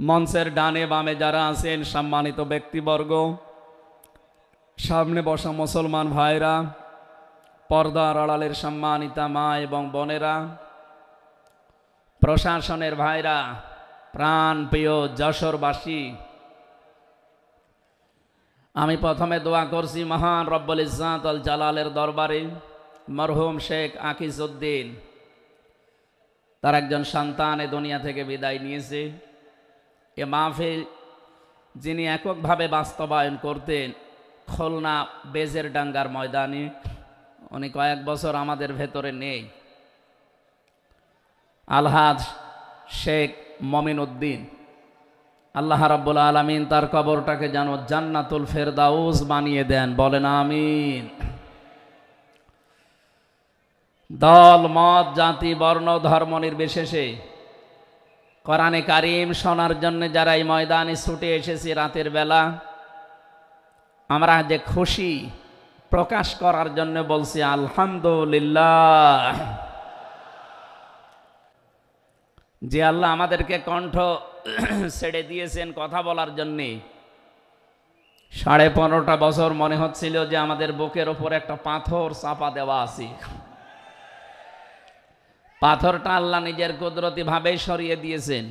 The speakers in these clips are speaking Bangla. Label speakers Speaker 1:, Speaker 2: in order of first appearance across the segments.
Speaker 1: মঞ্চের ডানে বামে যারা আছেন সম্মানিত ব্যক্তিবর্গ, সামনে বসা মুসলমান ভাইরা, পর্দার আড়ালের সম্মানিতা মা এবং বোনেরা, প্রশাসনের ভাইরা, প্রাণ প্রিয় যশোরবাসী, আমি প্রথমে দোয়া করছি মহান রব্বুল ইজ্জাত আল জালালের দরবারে মরহুম শেখ আকিজউদ্দিন, তার একজন সন্তান এ দুনিয়া থেকে বিদায় নিয়েছে। এ মাহফিল যিনি এককভাবে বাস্তবায়ন করতেন খুলনা বেজেরডাঙ্গার ময়দানে, উনি কয়েক বছর আমাদের ভেতরে নেই। আলহাজ শেখ মমিন উদ্দিন, আল্লাহ রাব্বুল আলামিন তার কবরটাকে যেন জান্নাতুল ফেরদাউস বানিয়ে দেন, বলেন আমিন। দল মত জাতি বর্ণ ধর্ম নির্বিশেষে কোরআনে কারিম শোনার জন্য যারা এই ময়দানে ছুটে এসেছি রাতের বেলা, আমরা যে খুশি প্রকাশ করার জন্য বলছি আলহামদুলিল্লাহ। যে আল্লাহ আমাদেরকে কণ্ঠ ছেড়ে দিয়েছেন কথা বলার জন্যে। 15.5 বছর মনে হচ্ছিল যে আমাদের বুকের ওপর একটা পাথর চাপা দেওয়া আছে। পাথরটা আল্লাহ নিজের কুদরতি ভাবে সরিয়ে দিয়েছেন।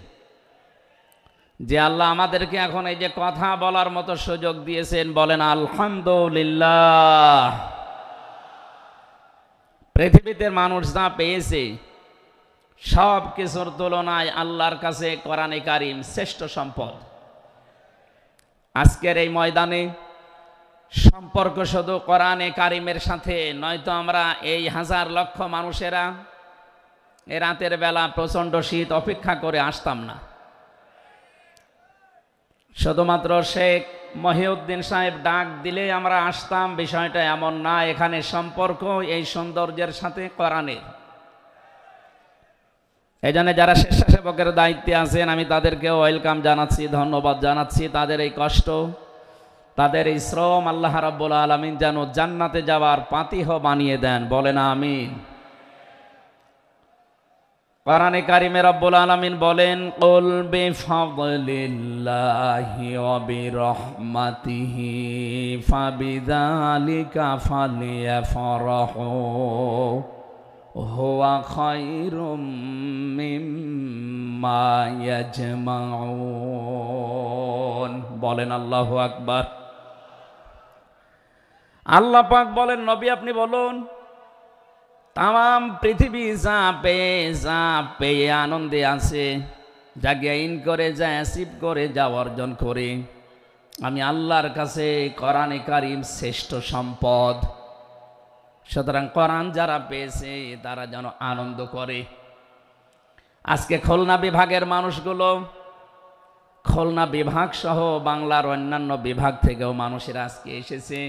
Speaker 1: যে আল্লাহ আমাদেরকে এখন এই যে কথা বলার মতো সুযোগ দিয়েছেন, বলেন আলহামদুলিল্লাহ। পৃথিবীতে মানুষ যা পেয়েছে সব কিছুর তুলনায় আল্লাহর কাছে কোরআনে কারিম শ্রেষ্ঠ সম্পদ। আজকের এই ময়দানে সম্পর্ক শুধু কোরআনে কারিমের সাথে, নয়তো আমরা এই হাজার লক্ষ মানুষেরা এ রাতের বেলা প্রচণ্ড শীত অপেক্ষা করে আসতাম না। শুধুমাত্র শেখ মহিউদ্দিন সাহেব ডাক দিলে আমরা আসতাম, বিষয়টা এমন না। এখানে সম্পর্ক এই সৌন্দর্যের সাথে কোরআনের। এই জন্য যারা স্বেচ্ছাসেবকের দায়িত্বে আছেন আমি তাদেরকেও ওয়েলকাম জানাচ্ছি, ধন্যবাদ জানাচ্ছি। তাদের এই কষ্ট, তাদের এই শ্রম আল্লাহ রাব্বুল আলামিন যেন জান্নাতে যাওয়ার পাতিহ বানিয়ে দেন, বলেন আমিন। কোরআনে কারিমে রব্বুল আলামিন বলেন, কুল বিফাদলিল্লাহি ওয়া বিরহমাতিহি ফাবিযালিকা ফালিয়াফরাহু হুয়া খায়রুম মিম্মা ইয়াজমাউন, বলেন আল্লাহু আকবার। আল্লাহ পাক বলেন, নবী আপনি বলুন, তাম পৃথিবী যা পেয়ে আনন্দে আছে, যা গেইন করে, যা অ্যাচিভ করে, যা অর্জন করে, আমি আল্লাহর কাছে কোরআনে কারিম শ্রেষ্ঠ সম্পদ। সুতরাং কোরআন যারা পেয়েছে তারা যেন আনন্দ করে। আজকে খুলনা বিভাগের মানুষগুলো, খুলনা বিভাগ সহ বাংলার অন্যান্য বিভাগ থেকেও মানুষেরা আজকে এসেছে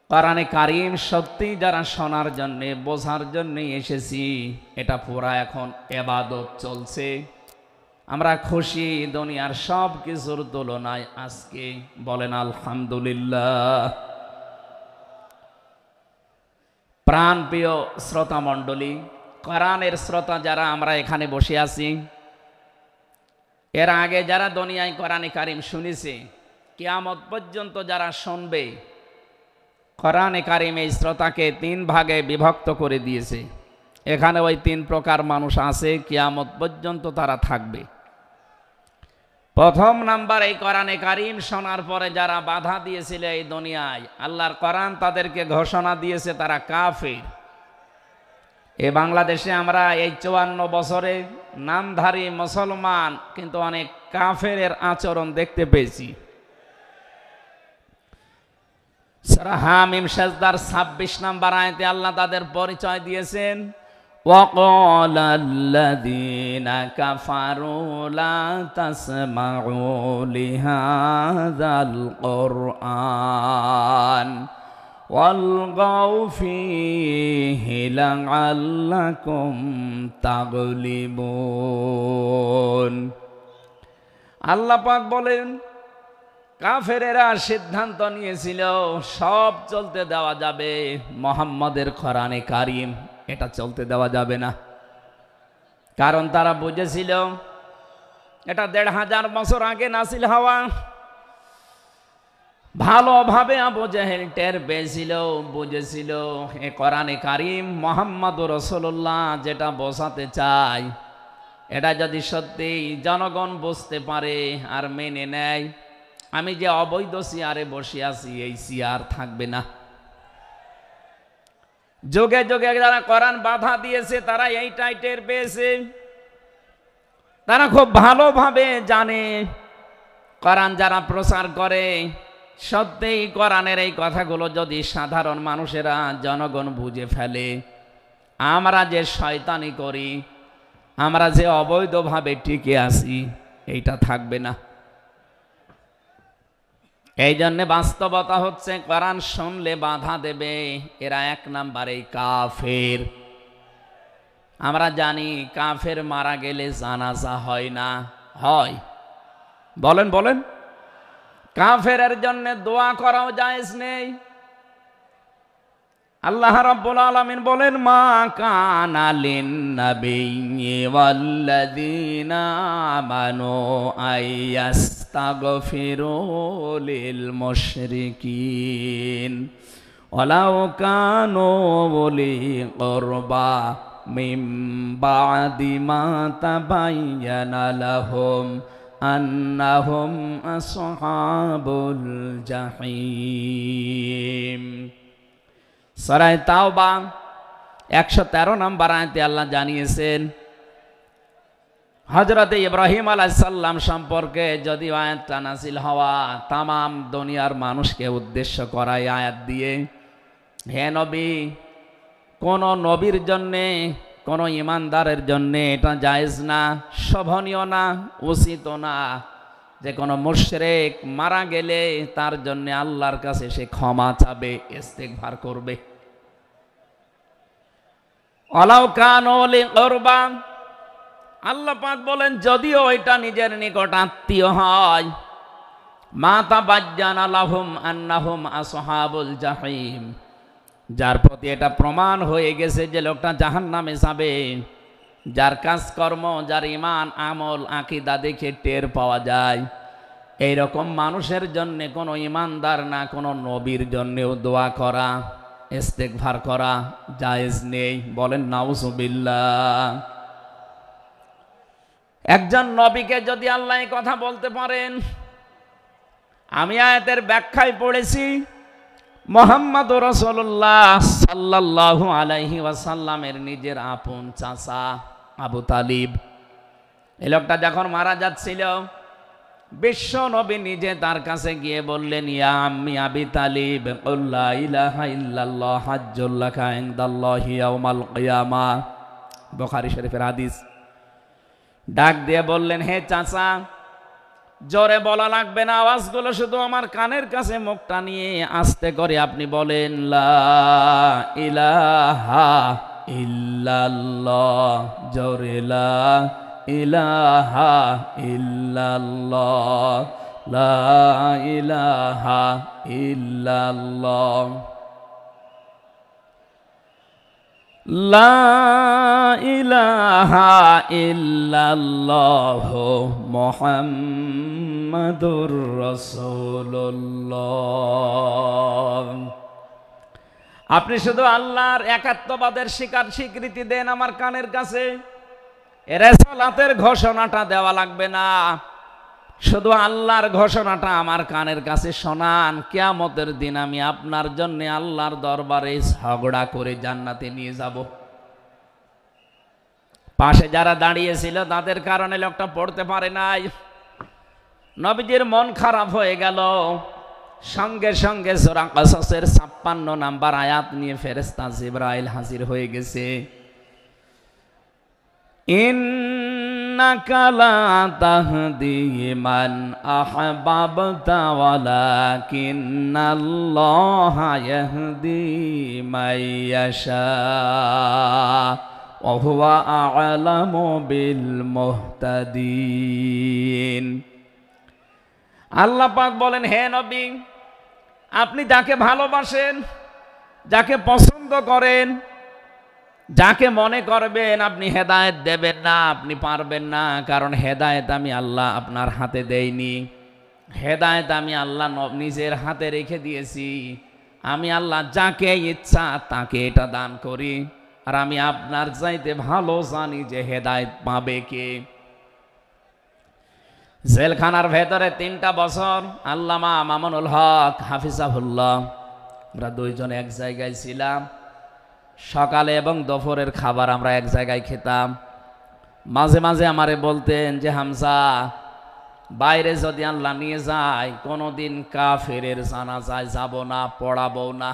Speaker 1: কোরআনে কারিম সত্যি যারা শোনার জন্যে, বোঝার জন্যে এসেছি। এটা পুরা এখন ইবাদত চলছে। আমরা খুশি দুনিয়ার সব কিছুর তুলনায় আজকে, বলেন আলহামদুলিল্লাহ। প্রাণ প্রিয় শ্রোতা মণ্ডলী, কোরআনের শ্রোতা যারা আমরা এখানে বসে আছি, এর আগে যারা দুনিয়ায় কোরআনে কারিম শুনেছে, কিয়ামত পর্যন্ত যারা শুনবে, কোরআনে কারিম এই শ্রোতাকে 3 ভাগে বিভক্ত করে দিয়েছে। এখানে ওই 3 প্রকার মানুষ আছে, কিয়ামত পর্যন্ত তারা থাকবে। প্রথম নাম্বার, এই কোরআনে কারিম শোনার পরে যারা বাধা দিয়েছিল এই দুনিয়ায়, আল্লাহর কোরআন তাদেরকে ঘোষণা দিয়েছে তারা কাফির। এই বাংলাদেশে আমরা এই 54 বছরে নামধারী মুসলমান, কিন্তু অনেক কাফেরের আচরণ দেখতে পেয়েছি। সূরা হামিম সাজদার 26 নম্বর আয়াতে আল্লাহ তাদের পরিচয় দিয়েছেন, وَقَالَ الَّذِينَ كَفَرُوا لَا تَسْمَعُوا لِهَذَا الْقُرْآنِ وَالْغَوْا فِيهِ لَعَلَّكُمْ تَغْلِبُونَ। আল্লাহ পাক বলেন, কাফেরেরা সিদ্ধান্ত নিয়েছিল সব চলতে দেওয়া যাবে, মুহাম্মাদের কোরআনে কারিম এটা চলতে দেওয়া যাবে না। কারণ তারা বুঝেছিল এটা ১৫০০ বছর আগে নাসিল হওয়া। ভালোভাবে আবু জেহেল টের পেয়েছিল, বুঝেছিল এ কোরআনে কারিম মুহাম্মদুর রাসূলুল্লাহ যেটা বোঝাতে চায়, এটা যদি সত্যি জনগণ বুঝতে পারে আর মেনে নেয়, আমি যে অবৈধ চেয়ারে বসে আছি এই চেয়ার থাকবে না। যুগে যুগে যারা কোরআন বাধা দিয়েছে তারা এইটাই টের পেয়েছে। তারা খুব ভালোভাবে জানে কোরআন যারা প্রচার করে সত্যিই কোরআনের এই কথাগুলো যদি সাধারণ মানুষেরা জনগণ বুঝে ফেলে, আমরা যে শয়তানি করি, আমরা যে অবৈধভাবে টিকে আছি, এইটা থাকবে না। এই জন্যে বাস্তবতা হচ্ছে কোরআন শুনলে বাধা দেবে এরা ১ নাম্বারে কাফের। আমরা জানি কাফের মারা গেলে জানাজা হয় না, হয়? বলেন বলেন। কাফেরের জন্য দোয়া করাও জায়েজ নেই। আল্লাহ রাব্বুল আলামিন বলেন, মা কানা লিন-নাবিয়্যি ওয়াল্লাযীনা আমানু আইয়াস্তাগফিরু লিল মুশরিকিন ওয়ালাউ কানু উলি কুরবা মিন বা'দি মা তাবায়্যানা লাহুম আন্নাহুম আসহাবুল জাহিম। সূরা তাওবা ১১৩ নম্বর আয়াতে আল্লাহ জানিয়েছেন হযরত ইব্রাহিম আলাইহিস সালাম সম্পর্কে যদি আয়াতটা নাযিল হওয়া তামাম দুনিয়ার মানুষকে উদ্দেশ্য করায় আয়াত দিয়ে, হে নবী, কোন নবীর জন্যে কোন ইমানদারের জন্যে এটা জায়েজ না, শোভনীয় না, উচিত না যে কোনো মুশরিক মারা গেলে তার জন্য আল্লাহর কাছে সে ক্ষমা চাবে, ইস্তিগফার করবে। ওয়ালাউ কানু লি কুরবা, আল্লাহ পাক বলেন যদিও এটা নিজের নিকট আত্মীয় হয়, মা তাবায়্যানা লাহুম আন্নাহুম আসহাবুল জাহিম, যার প্রতি এটা প্রমাণ হয়ে গেছে যে লোকটা জাহান্নামে যাবে, যার কাজকর্ম, যার ঈমান আমল আকীদা দেখে টের পাওয়া যায়, এই রকম মানুষের জন্য কোনো ঈমানদার না কোনো নবীর জন্যও দোয়া করা, ইস্তিগফার করা জায়েজ নেই। বলেন নাউজুবিল্লাহ। একজন নবীকে যদি আল্লাহ এই কথা বলতে পারেন, আমি আয়াতের ব্যাখ্যায় পড়েছি মুহাম্মদুর রাসূলুল্লাহ সাল্লাল্লাহু আলাইহি ওয়াসাল্লামের নিজের আপন চাচা আবু তালিব, এই লোকটা যখন মারা যাচ্ছিল বিশ্ব নবী নিজে তার কাছে গিয়ে বললেন, ইয়া আম্মি আবি তালিব কুল লা ইলাহা ইল্লাল্লাহ হাজ্জুল লাকা ইনদাল্লাহি ইয়াউমাল কিয়ামাহ, বুখারী শরীফের হাদিস। ডাক দিয়ে বললেন, হে চাচা, জোরে বলা লাগবে না, আওয়াজগুলো শুধু আমার কানের কাছে মুখটা নিয়ে আস্তে করে আপনি বলেন, লা ইলাহা ইল্লাল্লাহ, জোরে লা ইলাহা ইল্লাল্লাহ, লা ইলাহা ইল্লাল্লাহ, লা ইলাহা ইল্লাল্লাহ মুহাম্মাদুর রাসূলুল্লাহ। আপনি শুধু আল্লাহর একাত্মবাদের স্বীকৃতি দেন আমার কানের কাছে, রিসালাতের ঘোষণাটা দেওয়া লাগবে না, শুধু আল্লাহর ঘোষণাটা আমার কানের কাছে শোনান। কিয়ামতের দিন আমি আপনার জন্য আল্লাহর দরবারে ঝগড়া করে জান্নাতে নিয়ে যাব। পাশে যারা দাঁড়িয়েছিল তাদের কারণে লোকটা পড়তে পারে নাই। নবীজির মন খারাপ হয়ে গেল। সঙ্গে সঙ্গে সূরা কসসের ৫৬ নাম্বার আয়াত নিয়ে ফেরেশতা জিবরাইল হাজির হয়ে গেছে। ইন্নাকা লা তাহদি মান আহবাবতা ওয়ালাকিন্নাল্লাহা ইয়াহদি মাইয়াশা ওয়া হুয়া আ'লামু বিল মুহতাদিন। আল্লাহ পাক বলেন, হে নবী, আপনি যাকে ভালোবাসেন, যাকে পছন্দ করেন, যাকে মনে করবেন আপনি হেদায়েত দেবেন না, আপনি পারবেন না, কারণ হেদায়েত আমি আল্লাহ আপনার হাতে দেইনি। হেদায়েত আমি আল্লাহ নিজের হাতে রেখে দিয়েছি। আমি আল্লাহ যাকে ইচ্ছা তাকে এটা দান করি, আর আমি আপনার চাইতে ভালো জানি যে হেদায়েত পাবে কে। জেলখানার ভেতরে 3টা বছর আল্লামা মামুনুল হক হাফিজাহুল্লাহ, আমরা দুইজন এক জায়গায় ছিলাম। সকালে এবং দুপুরের খাবার আমরা এক জায়গায় খেতাম। মাঝে মাঝে আমারে বলতেন যে হামজা, বাইরে যদি আল্লাহ নিয়ে যায় কোনোদিন কাফেরের জানাজায় যাব না, পড়াবো না।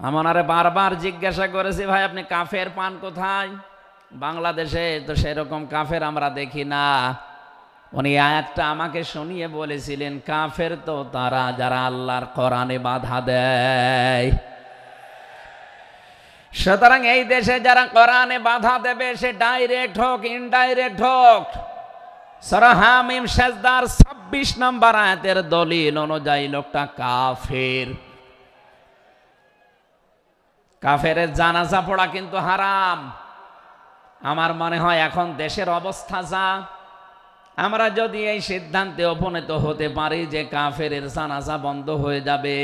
Speaker 1: আমারে বারবার জিজ্ঞাসা করেছি, ভাই আপনি কাফের পান কোথায়? বাংলাদেশে তো সেরকম কাফের আমরা দেখি না। উনি আয়াতটা আমাকে শুনিয়ে বলেছিলেন, কাফের তো তারা যারা আল্লাহর কোরআনে বাধা দেয়। সুতরাং এই দেশে যারা কোরআনে বাধা দেবে, সে ডাইরেক্ট হোক ইনডাইরেক্ট হোক, সূরা হামিম সেজদার 26 নম্বর আয়াতের দলিল অনুযায়ী লোকটা কাফের। কাফেরের জানাজা পড়া কিন্তু হারাম। আমার মনে হয় এখন দেশের অবস্থা যা, আমরা যদি এই সিদ্ধান্তে উপনীত হতে পারি যে কাফেরের জানাজা বন্ধ হয়ে যাবে,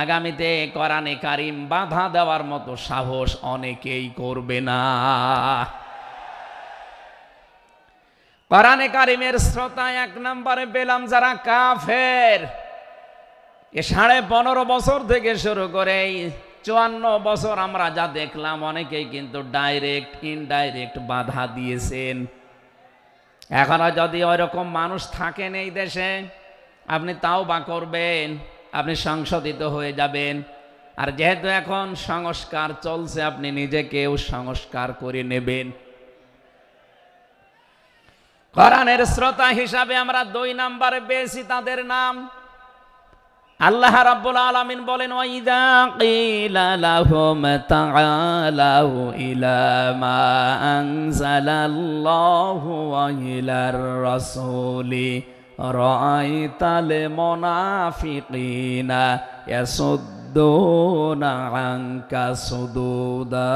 Speaker 1: আগামীতে কোরআনে কারিম বাধা দেওয়ার মতো সাহস অনেকেই করবে না। কোরআনে কারিমের শ্রোতা 1 নম্বরে পেলাম যারা কাফের। এ 15.5 বছর থেকে শুরু করে 54 বছর আমরা যা দেখলাম, অনেকেই কিন্তু ডাইরেক্ট ইনডাইরেক্ট বাধা দিয়েছেন। এখনো যদি ওইরকম মানুষ থাকেন এই দেশে, আপনি তাওবা করবেন, আপনি সংশোধিত হয়ে যাবেন। আর যেহেতু এখন সংস্কার চলছে, আপনি নিজেকেও সংস্কার করে নেবেন। কোরআনের শ্রোতা হিসাবে আমরা 2 নম্বরে পেয়েছি তাদের নাম। আল্লাহ রাব্বুল আলামিন বলেন, ওয়াইদা কিলা লাহুম তাআলাউ ইলা মা আনজালাল্লাহু ওয়া ইলার রাসূলি রাআইতাল মুনাফিকিনা ইয়াসুদ্দুনা আনকা সুদুদা।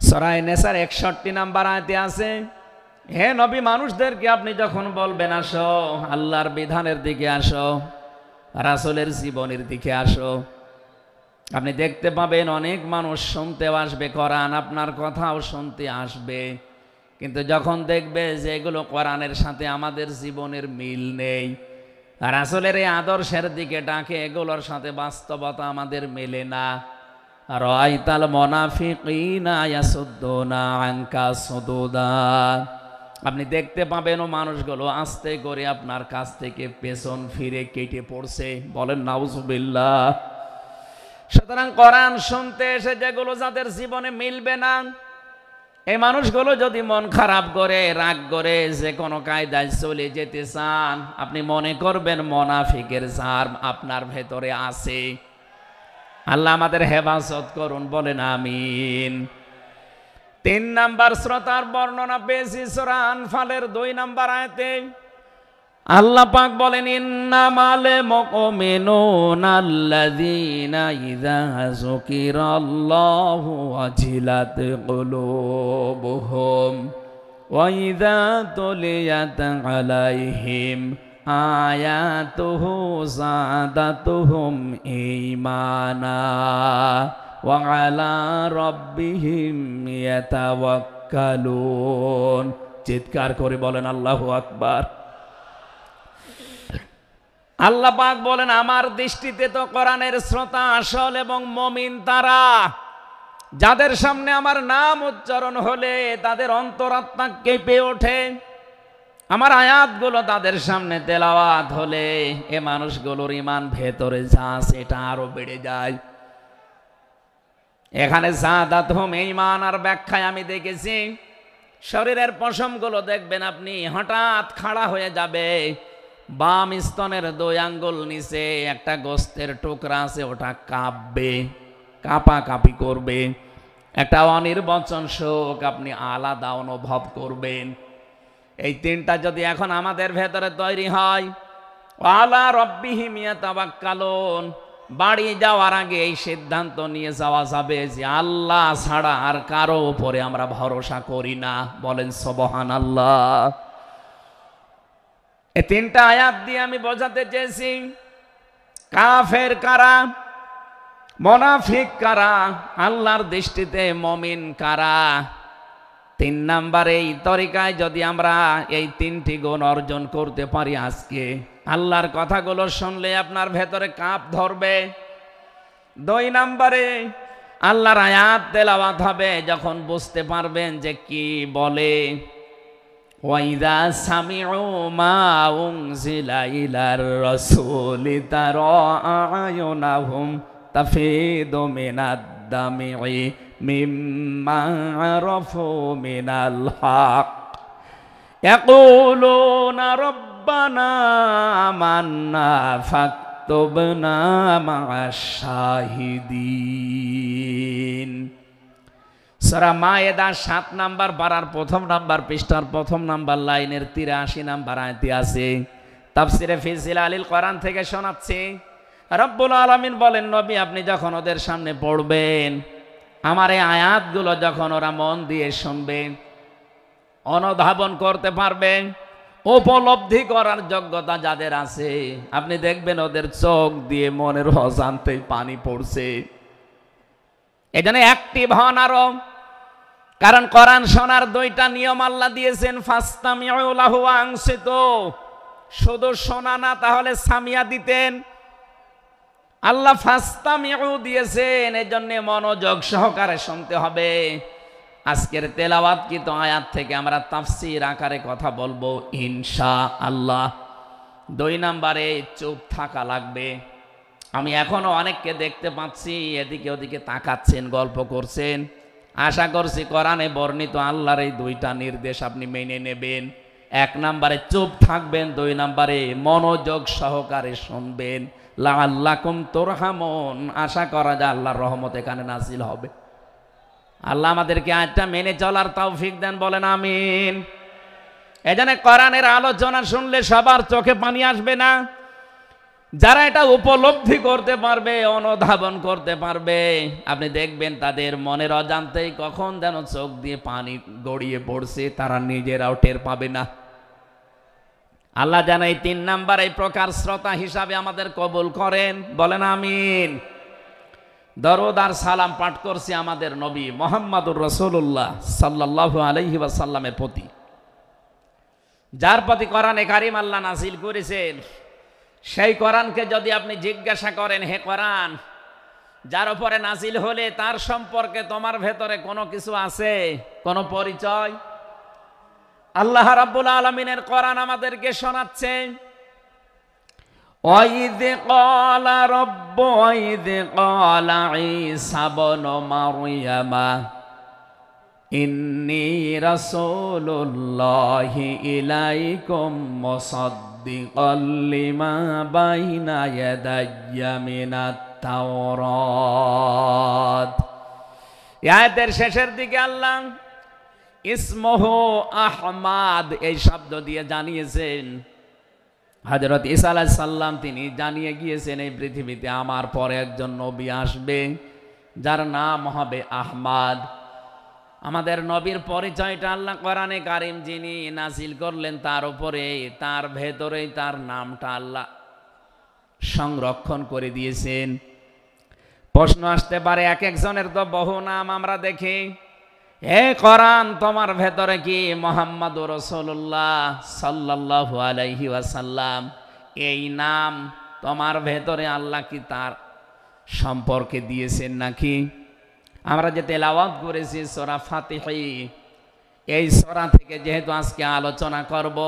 Speaker 1: সূরা নিসার 61 নম্বর আয়াতে আছে, হে নবী, মানুষদেরকে আপনি যখন বলবেন আসো আল্লাহর বিধানের দিকে আসো, রাসূলের জীবনের দিকে আসো, আপনি দেখতে পাবেন অনেক মানুষ শুনতেও আসবে কোরআন, আপনার কথাও শুনতে আসবে। কিন্তু যখন দেখবে যে এগুলো কোরআনের সাথে আমাদের জীবনের মিল নেই, রাসূলের এই আদর্শের দিকে ডাকে, এগুলোর সাথে বাস্তবতা আমাদের মেলে না, রাআইতাল মুনাফিকিনা ইয়াসুদ্দুনা আনকা সুদুদা, আপনি দেখতে পাবেন ও মানুষগুলো আস্তে করে আপনার কাছ থেকে পেছন ফিরে কেটে পড়ছে। বলেন নাউজুবিল্লাহ। সুতরাং কোরআন শুনতে এসে যেগুলো যাদের জীবনে মিলবে না, এই মানুষগুলো যদি মন খারাপ করে, রাগ করে, যে কোনো কায়দায় চলে যেতে চান, আপনি মনে করবেন মুনাফিকের জার আপনার ভেতরে আছে। আল্লাহ আমাদের হেফাজত করুন, বলেন আমিন। 3 নম্বর শ্রোতার বর্ণনা পেয়েছি সূরা আনফালের 2 নম্বর আয়াতে। আল্লাহ পাক বলেন, ইন্নামাল মুমিনুনা আল্লাযীনা ইযা যুকিরাল্লাহু ওয়াজিলাত কুলুবুহুম ওয়া ইযা তুলিয়াত আলাইহিম আয়াতুহু যাদাতুহুম ঈমানা ওয়া আলা রাব্বিহিম ইয়াতাওয়াক্কালুন। চিৎকার করে বলেন আল্লাহু আকবার। আল্লাহ পাক বলেন, আমার দৃষ্টিতে তো কোরআনের শ্রোতা আসল এবং মুমিন তারা, যাদের সামনে আমার নাম উচ্চারণ হলে তাদের অন্তরাত্মা কেঁপে ওঠে, আমার আয়াতগুলো তাদের সামনে তেলাওয়াত হলে এ মানুষগুলোর ঈমান ভেতরে যা সেটা আরো বেড়ে যায়। এখানে যাদাতুহুম ঈমান আর ব্যাখ্যায় আমি দেখেছি, শরীরের পশমগুলো দেখবেন আপনি হঠাৎ খাড়া হয়ে যাবে, বাম স্তনের 2 আঙ্গুল নিচে একটা গোস্তের টুকরা আছে, ওটা কাঁপবে, কাঁপাকাঁপি করবে, একটা অনির্বচন শোক আপনি আলাদা অনুভব করবেন। এই 3টা যদি এখন আমাদের ভেতরে তৈরি হয়, আলা রাব্বিহিম ইয়াতাওয়াক্কালুন, বাড়ি যাওয়ার আগে এই সিদ্ধান্ত নিয়ে যাওয়া যাবে যে আল্লাহ ছাড়া আর কারো উপরে আমরা ভরসা করি না। বলেন সুবহানাল্লাহ। এই তিনটা আয়াত দিয়ে আমি বোঝাতে চেয়েছি কাফের কারা, মুনাফিক কারা, আল্লাহর দৃষ্টিতে মুমিন কারা। 3 নাম্বার এই তরিকায় যদি আমরা এই 3টি গুণ অর্জন করতে পারি, আজকে আল্লাহর কথাগুলো শুনলে আপনার ভেতরে কাঁপ ধরবে। 2 নাম্বারে আল্লাহর আয়াত তেলাওয়াত হবে, যখন বুঝতে পারবেন যে কি বলে। ওয়াইদা সামিউ মা উনজিলা ইলার রাসূলি তারা আয়ুনাহুম তাফিদু মিনাদ দামি'i মিম্মা আরাফু মিনাল হক ইয়াকুলুনা রব্বানা আমান্না ফাকতুবনা মা'আশ শাহিদিন। সূরা মায়েদা 7 নাম্বার পারার 1 নাম্বার পৃষ্ঠার 1 নাম্বার লাইনের 83 নাম্বার আয়াতে আছে। তাফসিরে ফি জিলালিল কোরআন থেকে শোনাচ্ছি। রব্বুল আলামিন বলেন, নবী আপনি যখন ওদের সামনে পড়বেন, আমার এই আয়াতগুলো যখন ওরা মন দিয়ে শুনবে, অনুধাবন করতে পারবে, উপলব্ধি করার যোগ্যতা যাদের আছে, আপনি দেখবেন ওদের চোখ দিয়ে মনের অজান্তেই পানি পড়ছে। এজন্য অ্যাক্টিভ হন আরো, কারণ কোরআন শোনার 2টা নিয়ম আল্লাহ দিয়েছেন। ফাসতামিউ লাহু ওয়া আনসিতু, শুধু শোনা না, তাহলে সামিয়া দিতেন। আল্লাহ ফাসতামিউ দিয়েছেন, এজন্য মনোযোগ সহকারে শুনতে হবে। আজকের তেলাওয়াতকৃত আয়াত থেকে আমরা তাফসীর আকারে কথা বলবো ইনশাআল্লাহ। 2 নাম্বারে চুপ থাকা লাগবে। আমি এখনো অনেককে দেখতে পাচ্ছি এদিকে ওদিকে তাকাচ্ছেন, গল্প করছেন। আশা করছি কোরআনে বর্ণিত আল্লাহর এই 2টা নির্দেশ আপনি মেনে নেবেন। 1 নাম্বারে চুপ থাকবেন, 2 নাম্বারে মনোযোগ সহকারে শুনবেন। লাআল্লাকুম তুরহামুন, আশা করা যায় আল্লাহর রহমত এখানে নাজিল হবে। আল্লাহ আমাদেরকে আয়াতটা মেনে চলার তৌফিক দেন, বলেন আমিন। এজন্য কোরআনের আলোচনা শুনলে সবার চোখে পানি আসবে না। যারা এটা উপলব্ধি করতে পারবে, অনুধাবন করতে পারবে, আপনি দেখবেন তাদের মনের অজান্তেই কখন যেন চোখ দিয়ে পানি গড়িয়ে পড়ছে, তারা নিজেরাও টের পাবে না। আল্লাহ যেন এই 3 নাম্বার এই প্রকার শ্রোতা হিসাবে আমাদের কবুল করেন, বলেন আমিন। দরুদ আর সালাম পাঠ করছি আমাদের নবী মুহাম্মদুর রাসূলুল্লাহ সাল্লাল্লাহু আলাইহি ওয়াসাল্লামের প্রতি, যার প্রতি কোরআনে কারীম আল্লাহ নাযিল করেছেন। সেই কোরআনকে যদি আপনি জিজ্ঞাসা করেন, হে কোরআন, যার উপরে নাযিল হলে তার সম্পর্কে তোমার ভেতরে কোনো কিছু আছে, কোনো পরিচয়? আল্লাহ রাব্বুল আলামিনের কোরআন আমাদেরকে শোনাচ্ছে, ওয়াইদ ক্বালা রাব্বু ওয়াইদ ক্বালা ঈসা ইবনু মারইয়ামা ইন্নী রাসূলুল্লাহি ইলাইকুম মুসাদ্দিকাল লিমা বাইনা ইয়াদাইয়া মিনাত তাওরাত। আয়াতের শেষের দিকে আল্লাহ ইসমুহু আহমাদ এই শব্দ দিয়ে জানিয়েছেন, হযরত ঈসা আলাইহিস সালাম তিনি জানিয়ে গিয়েছেন এই পৃথিবীতে আমার পরে একজন নবী আসবে যার নাম হবে আহমাদ। আমাদের নবীর পরিচয়টা আল্লাহ কোরআনে কারীম যিনি নাযিল করলেন তার উপরে, তার ভেতরেই তার নামটা আল্লাহ সংরক্ষণ করে দিয়েছেন। প্রশ্ন আসতে পারে, এক একজনের তো বহু নাম আমরা দেখি। হে কোরআন, তোমার ভেতরে কি মুহাম্মদুর রাসূলুল্লাহ সাল্লাল্লাহু আলাইহি ওয়াসাল্লাম এই নাম তোমার ভেতরে আল্লাহ কি তার সম্পর্কে দিয়েছেন নাকি? আমরা যে তেলাওয়াত করেছি সূরা ফাতিহা, এই সূরা থেকে যেহেতু আজকে আলোচনা করব,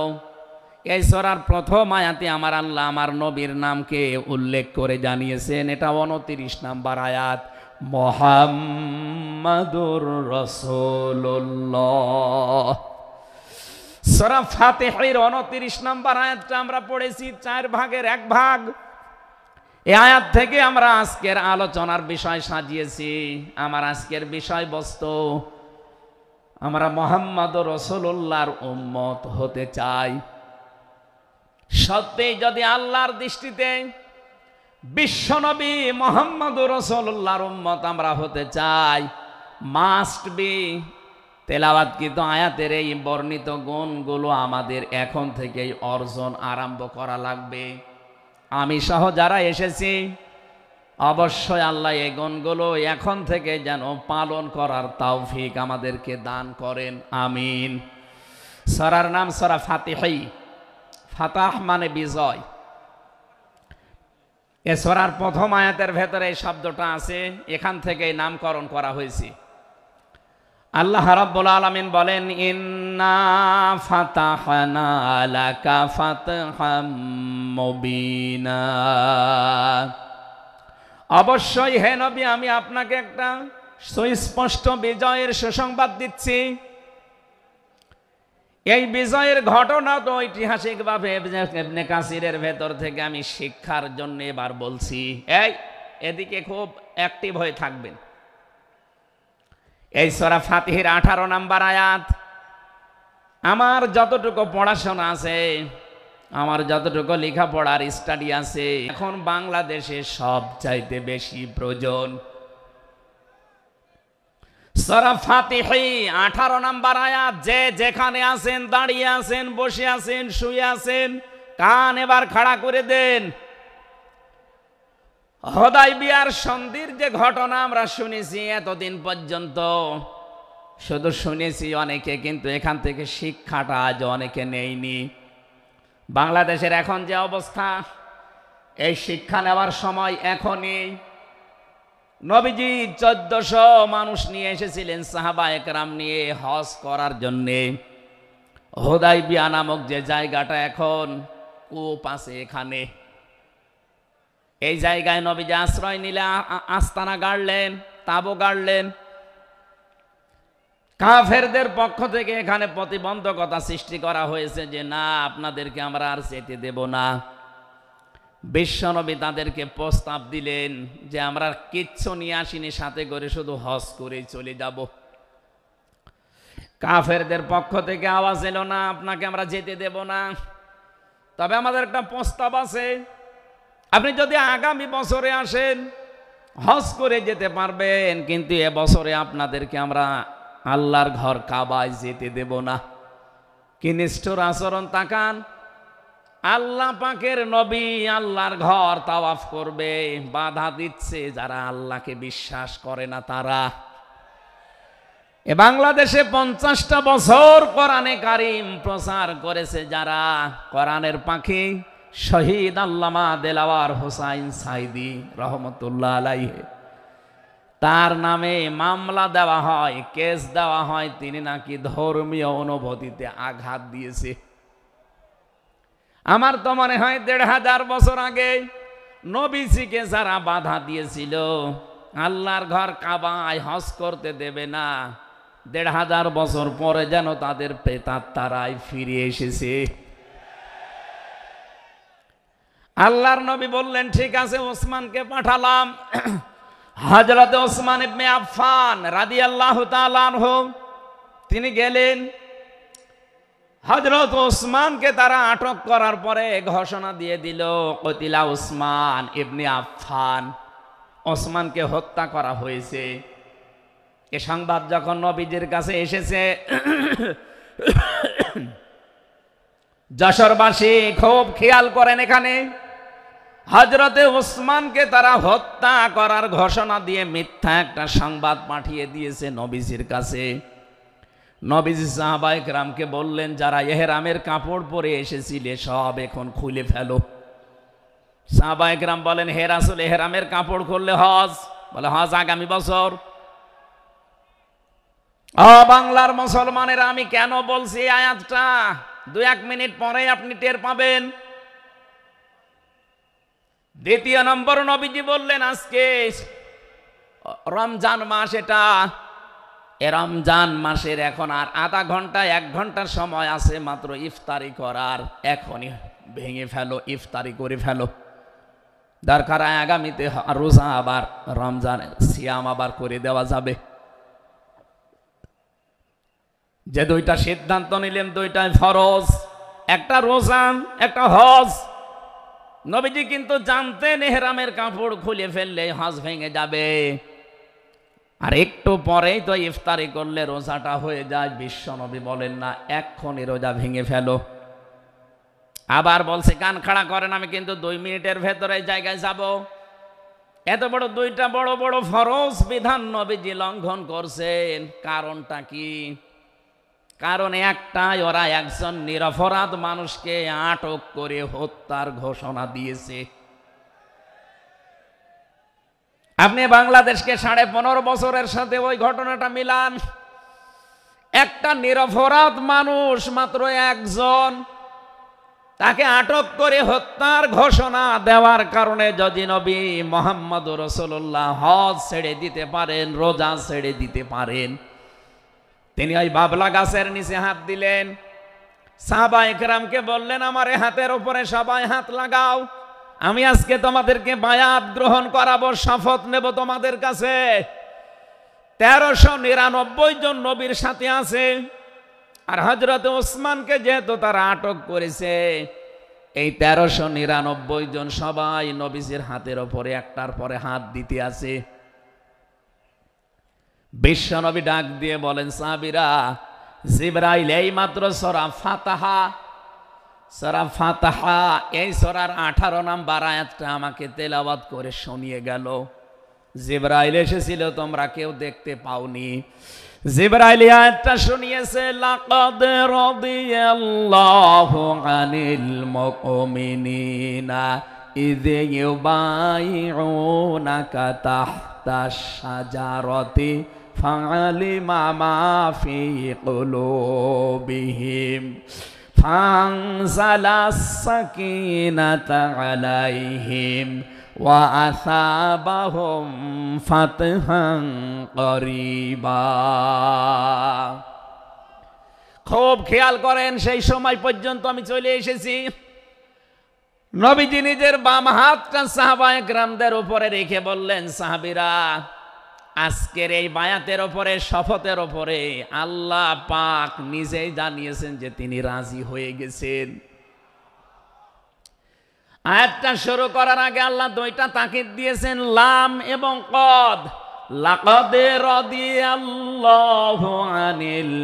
Speaker 1: এই সূরার প্রথম আয়াতে আমার আল্লাহ আমার নবীর নামকে উল্লেখ করে জানিয়েছেন। এটা 29 নাম্বার আয়াত, মুহাম্মাদুর রাসূলুল্লাহ। সূরা ফাতিহার 29 নাম্বার আয়াতটা আমরা পড়েছি 4 ভাগের 1 ভাগ। এই আয়াত থেকে আমরা আজকের আলোচনার বিষয় সাজিয়েছি। আমার আজকের বিষয়বস্তু, আমরা মুহাম্মাদুর রাসূলুল্লাহর উম্মত হতে চাই। সত্যি যদি আল্লাহর দৃষ্টিতে বিশ্বনবী মুহাম্মদুর রাসূলুল্লাহর উম্মত আমরা হতে চাই, মাস্ট বি তেলাওয়াতকৃত আয়াতের এই বর্ণিত গুণগুলো আমাদের এখন থেকেই অর্জন আরম্ভ করা লাগবে। আমি সহ যারা এসেছি অবশ্যই আল্লাহ এই গুণগুলো এখন থেকে যেন পালন করার তৌফিক আমাদেরকে দান করেন, আমিন। সূরার নাম সূরা ফাতিহা। ফাতাহ মানে বিজয়। এ সূরার প্রথম আয়াতের ভেতরে এই শব্দটা আছে, এখান থেকে নামকরণ করা হয়েছে। আল্লাহ রাব্বুল আলামিন বলেন, ইন্না ফাতাহনা লাকা ফাতহাম মুবিনা। অবশ্যই হে নবী, আমি আপনাকে একটা সুস্পষ্ট বিজয়ের সুসংবাদ দিচ্ছি। এই বিজয়ের ঘটনা তো ঐতিহাসিকভাবে ইবনে কাসিরের ভেতর থেকে আমি শিক্ষার জন্য এবার বলছি। এদিকে খুব অ্যাক্টিভ হয়ে থাকবেন। এই সূরা ফাতিহার 18 নম্বর আয়াত। আমার যতটুকু পড়াশোনা আছে, আমার যতটুকু লেখাপড়ার স্টাডি আছে, এখন বাংলাদেশে সবচাইতে বেশি প্রয়োজন সূরা ফাতিহা 18 নম্বর আয়াত। যে যেখানে আছেন, দাঁড়িয়ে আছেন, বসে আছেন, শুয়ে আছেন, কান এবার খাড়া করে দেন। হুদায়বিয়ার সন্ধির যে ঘটনা আমরা শুনেছি এতদিন পর্যন্ত, শুধু শুনেছি অনেকে, কিন্তু এখান থেকে শিক্ষাটা আজ অনেকে নেয়নি। বাংলাদেশের এখন যে অবস্থা, এই শিক্ষা নেওয়ার সময় এখনই। নবীজি 1400 মানুষ নিয়ে এসেছিলেন সাহাবায়ে কেরাম নিয়ে হজ করার জন্যে। হুদায়বিয়া নামক যে জায়গাটা এখন কূপ আছে, এখানে এই জায়গায় নবীজি আশ্রয় নিলে আস্তানা গাড়লেন, তাঁবু গাড়লেন। কাফেরদের পক্ষ থেকে এখানে প্রতিবন্ধকতা সৃষ্টি করা হয়েছে যে না, আপনাদেরকে আমরা আর যেতে দেব না। বিশ্বনবী তাদেরকে প্রস্তাব দিলেন যে আমরা কিচ্ছু নিয়ে আসিনি সাথে করে, শুধু হজ করেই চলে যাব। কাফেরদের পক্ষ থেকে আওয়াজ এলো না, আপনাকে আমরা যেতে দেব না, তবে আমাদের একটা প্রস্তাব আছে। আপনি যদি আগামী বছরে আসেন হজ করে যেতে পারবেন, কিন্তু এবছরে আপনাদেরকে আমরা আল্লাহর ঘর কাবায় যেতে দেব না। কি নিষ্ঠুর আচরণ! তাকান, আল্লাহ পাকের নবী আল্লাহর ঘর তাওয়াফ করবে, বাধা দিচ্ছে যারা আল্লাহকে বিশ্বাস করে না তারা। এ বাংলাদেশে 50টা বছর কোরআনে কারিম প্রচার করেছে যারা, কোরআনের পাখি শহীদ আল্লামা দেলাওয়ার হোসাইন সাইদি রহমতুল্লাহ আলাইহি, তার নামে মামলা দেওয়া হয়, কেস দেওয়া হয়, তিনি নাকি ধর্মীয় অনুভূতিতে আঘাত দিয়েছে। আমার তো মনে হয় 1500 বছর আগে নবীজিকে যারা বাধা দিয়েছিল আল্লাহর ঘর কাবায় হজ করতে দেবে না, 1500 বছর পরে যেন তাদের প্রেতাত্মারাই ফিরে এসেছে। আল্লাহর নবী বললেন, ঠিক আছে, ওসমানকে পাঠালাম। হযরত ওসমান ইবনে আফফান রাদিয়াল্লাহু তাআলা আনহু তিনি গেলেন। হযরত ওসমানকে তারা আটক করার পরে ঘোষণা দিয়ে দিল, কতিলা ওসমান ইবনে আফফান, ওসমানকে হত্যা করা হয়েছে। এ সংবাদ যখন নবীজির কাছে এসেছে, যশোরবাসী খুব খেয়াল করেন, এখানে হযরতে ওসমানকে তারা হত্যা করার ঘোষণা দিয়ে মিথ্যা একটা সংবাদ পাঠিয়ে দিয়েছে নবীজির কাছে। নবীজি সাহাবায়ে কেরামকে বললেন, যারা ইহরামের কাপড় পরে এসেছিলে সব এখন খুলে ফেলো। সাহাবায়ে কেরাম বলেন, হে রাসূল, ইহরামের কাপড় খুললে হজ? বলে, হজ আগামী বছর। বাংলার মুসলমানেরা, আমি কেন বলছি এই আয়াতটা 2-1 মিনিট পরে আপনি টের পাবেন। দ্বিতীয় নম্বর, নবীজি বললেন আজকে রমজান মাস, এটা এ রমজান মাসের এখন আর আধা ঘন্টা 1 ঘন্টার সময় আছে মাত্র ইফতারি করার, এখনই ভেঙে ফেলো, ইফতারি করে ফেলো। দরকার আগামীতে রোজা, আবার রমজানের সিয়াম আবার করে দেওয়া যাবে। যে 2টা সিদ্ধান্ত নিলেন, 2টাই ফরজ, একটা রোজা, একটা হজ। নবীজি কিন্তু জানতেন ইহরামের কাপড় খুলে ফেললে হজ ভেঙে যাবে, আর একটু পরেই তো ইফতারি করলে রোজাটা হয়ে যায়। বিশ্ব নবী বলেন না এক্ষুনি রোজা ভেঙে ফেলো। আবার বলছে কান খাড়া করেন, আমি কিন্তু 2 মিনিটের ভেতরে জায়গায় যাব। এত বড় দুইটা বড় বড় ফরজ বিধান নবীজি লঙ্ঘন করছেন, কারণটা কি? কারণ একটাই, ওরা একজন নিরপরাধ মানুষকে আটক করে হত্যার ঘোষণা দিয়েছে। আপনি বাংলাদেশকে 15.5 বছরের সাথে ওই ঘটনাটা মিলান। একটা নিরপরাধ মানুষ, মাত্র একজন, তাকে আটক করে হত্যার ঘোষণা দেওয়ার কারণে যদি নবী মুহাম্মদ রাসূলুল্লাহ হজ ছেড়ে দিতে পারেন, রোজা ছেড়ে দিতে পারেন, তিনি ওই বাবলা গাছের নিচে হাত দিলেন, সাহাবায়ে কেরামকে বললেন আমার হাতের উপরে সবাই হাত লাগাও, আমি আজকে তোমাদেরকে বায়াত গ্রহণ করাবো, শপথ নেব তোমাদের কাছে। 1399 জন নবীর সাথে আছে, আর হযরত ওসমানকে যেহেতু তারা আটক করেছে, এই 1399 জন সবাই নবীজির হাতের উপরে একটার পরে হাত দিতে আছে। বিশ্ব নবী ডাক দিয়ে বলেন সাহাবীরা, জিবরাইল এই মাত্র সূরা ফাতিহা এই সূরার 18 নম্বর আয়াতটা আমাকে তেলাওয়াত করে শুনিয়ে গেল। জিবরাইল এসেছিল, তোমরা কেউ দেখতে পাওনি। জিবরাইল আয়াতটা শুনিয়েছে, লাকাদ রাদিয়াল্লাহু আনিল মুমিনিনা ইয ইউবাইউনাকা তাহতাশ শাজারাতি ফাআলিমা মা ফি কুলুবিহিম ফানজালাস সাকিনাতা আলাইহিম ওয়া আসাবাহুম ফাতহান করিবা। খুব খেয়াল করেন, সেই সময় পর্যন্ত আমি চলে এসেছি। নবীজি নিজের বাম হাতটা সাহাবায়ে কেরামদের উপরে রেখে বললেন, সাহাবীরা আজকের এই বায়াতের উপরে, শপথের উপরে আল্লাহ পাক নিজেই জানিয়েছেন যে তিনি রাজি হয়ে গেছেন। আয়াতটা শুরু করার আগে আল্লাহ 2টা তাকিদ দিয়েছেন, লাম এবং কদ। লাকাদ রাদিয়াল্লাহু আনিল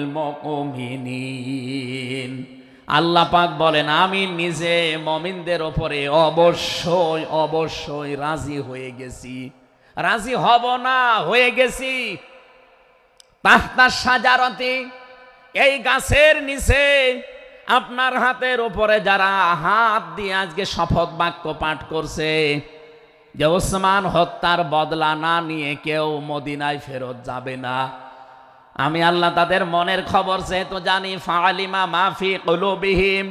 Speaker 1: মুমিনিন, আল্লাহ পাক বলেন আমি নিজে মুমিনদের উপরে অবশ্যই অবশ্যই রাজি হয়ে গেছি। রাজি হব না, হয়ে গেছি। তাহতা শাজারাতি, এই গাছের নিচে আপনার হাতের উপরে যারা হাত দিয়ে আজকে শপথ বাক্য পাঠ করছে যে ওসমান হত্যার বদলা না নিয়ে কেউ মদিনায় ফেরত যাবে না, আমি আল্লাহ তাদের মনের খবর যেহেতু জানি, ফাআলিমা মা ফি কুলুবিহিম,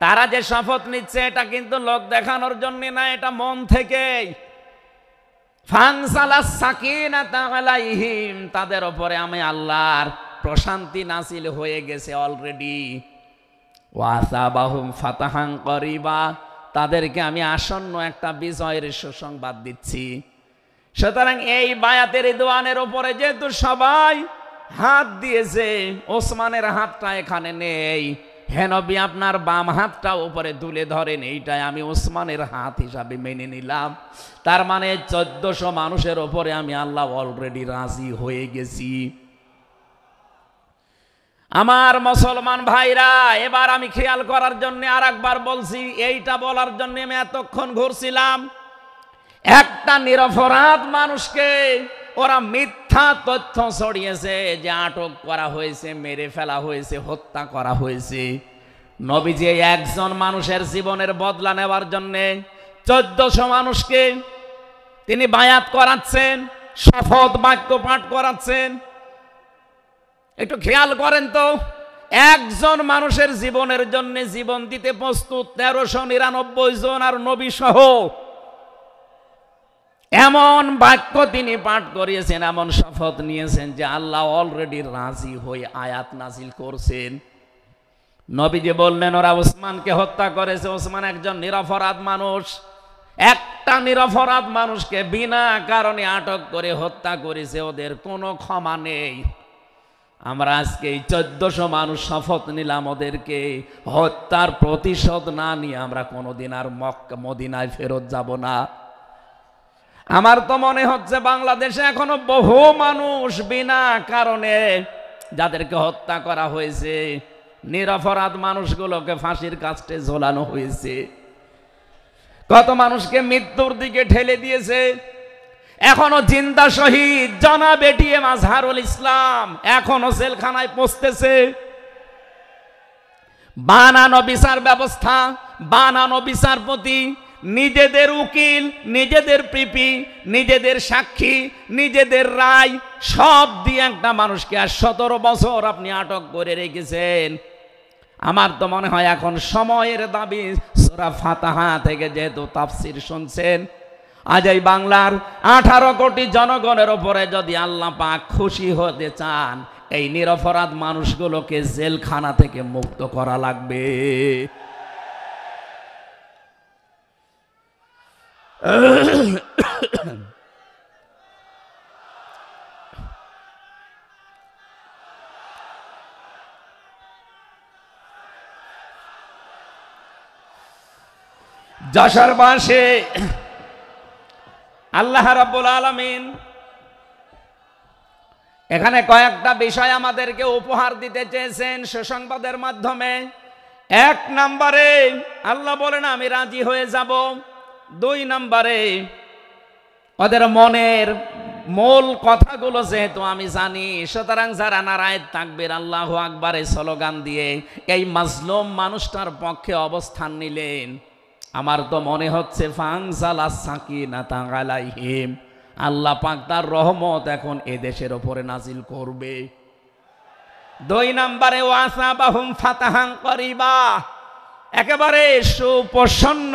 Speaker 1: তারা যে শপথ নিচ্ছে এটা কিন্তু লোক দেখানোর জন্য না, এটা মন থেকেই। ফানসালাস সাকিনাতা আলাইহিম, তাদের উপরে আমি আল্লাহর প্রশান্তি নাসিল হয়ে গেছে অলরেডি। ওয়াসাবাহুম ফাতাহান করিবা, তাদেরকে আমি আসন্ন একটা বিজয়ের সুসংবাদ দিচ্ছি। সুতরাং এই বায়াতের রিদওয়ানের উপরে যেহেতু সবাই হাত দিয়েছে, ওসমানের হাতটা এখানে নেই, হে নবী আপনার বাম হাতটা উপরে তুলে ধরেন, এইটাই আমি ওসমানের হাত হিসাবে মেনে নিলাম। তার মানে 1400 মানুষের উপরে আমি আল্লাহ অলরেডি রাজি হয়ে গেছি। আমার মুসলমান ভাইরা, এবার আমি খেয়াল করার জন্য আর একবার বলছি, এইটা বলার জন্য আমি এতক্ষণ ঘুরছিলাম। একটা নিরপরাধ মানুষকে ওরা মিথ্যা তথ্য ছড়িয়েছে যে আটক করা হয়েছে, মেরে ফেলা হয়েছে, হত্যা করা হয়েছে। নবীজি একজন মানুষের জীবনের বদলা নেওয়ার জন্য 1400 মানুষকে তিনি বায়াত করাচ্ছেন, শপথ বাক্য পাঠ করাচ্ছেন। একটু খেয়াল করেন তো, একজন মানুষের জীবনের জন্য জীবন দিতে প্রস্তুত 1399 জন, আর নবী সহ এমন বাক্য তিনি পাঠ করিয়েছেন, এমন শপথ নিয়েছেন যে আল্লাহ অলরেডি রাজি হয়ে আয়াত নাজিল করছেন। নবীজি বললেন ওরা ওসমানকে হত্যা করেছে, ওসমান একজন নিরপরাধ মানুষ। একটা নিরপরাধ মানুষকে বিনা কারণে আটক করে হত্যা করেছে, ওদের কোনো ক্ষমা নেই। আমরা আজকে এই 1400 মানুষ শপথ নিলাম, ওদেরকে হত্যার প্রতিশোধ না নিয়ে আমরা কোনোদিন আর মক্কা মদিনায় ফেরত যাব না। আমার তো মনে হচ্ছে বাংলাদেশে এখনো বহু মানুষ বিনা কারণে যাদেরকে হত্যা করা হয়েছে, নিরপরাধ মানুষগুলোকে ফাঁসির কাস্টে ঝোলানো হয়েছে, কত মানুষকে মৃত্যুর দিকে ঠেলে দিয়েছে। এখনো জিন্দা শহীদ জনাব এটিএম আজহারুল ইসলাম এখনো জেলখানায় পচতেছে। বানানো বিচার ব্যবস্থা, বানানো বিচারপতি, নিজেদের উকিল, নিজেদের পিপি, নিজেদের সাক্ষী, নিজেদের রায় সব দিয়ে একটা মানুষকে আর 17 বছর আপনি আটক করে রেখেছেন। আমার তো মনে হয় এখন সময়ের দাবি, সূরা ফাতিহা থেকে যেহেতু তাফসীর শুনছেন, আজ এই বাংলার 18 কোটি জনগণের উপরে যদি আল্লাহ পাক খুশি হতে চান, এই নিরপরাধ মানুষগুলোকে জেলখানা থেকে মুক্ত করা লাগবে। যশোরবাসী আল্লাহ রাব্বুল আলামিন এখানে কয়েকটা বিষয় আমাদেরকে উপহার দিতে চেয়েছেন সুসংবাদের মাধ্যমে। 1 নম্বরে আল্লাহ বলেন আমি রাজি হয়ে যাব। 2 নম্বরে ওদের মনের মূল কথাগুলো যেহেতু আমি জানি, সুতরাং যারা নারায়ে তাকবীর আল্লাহু আকবারে স্লোগান দিয়ে এই মাজলুম মানুষটার পক্ষে অবস্থান নিলেন, আমার তো মনে হচ্ছে ফানজালা সাকিনাতা আলাইহিম, আল্লাহ পাক তার রহমত এখন এদেশের উপরে নাজিল করবে। 2 নম্বরে ওয়াসাবাহুম ফাতাহান করিবা, একেবারে সুপ্রসন্ন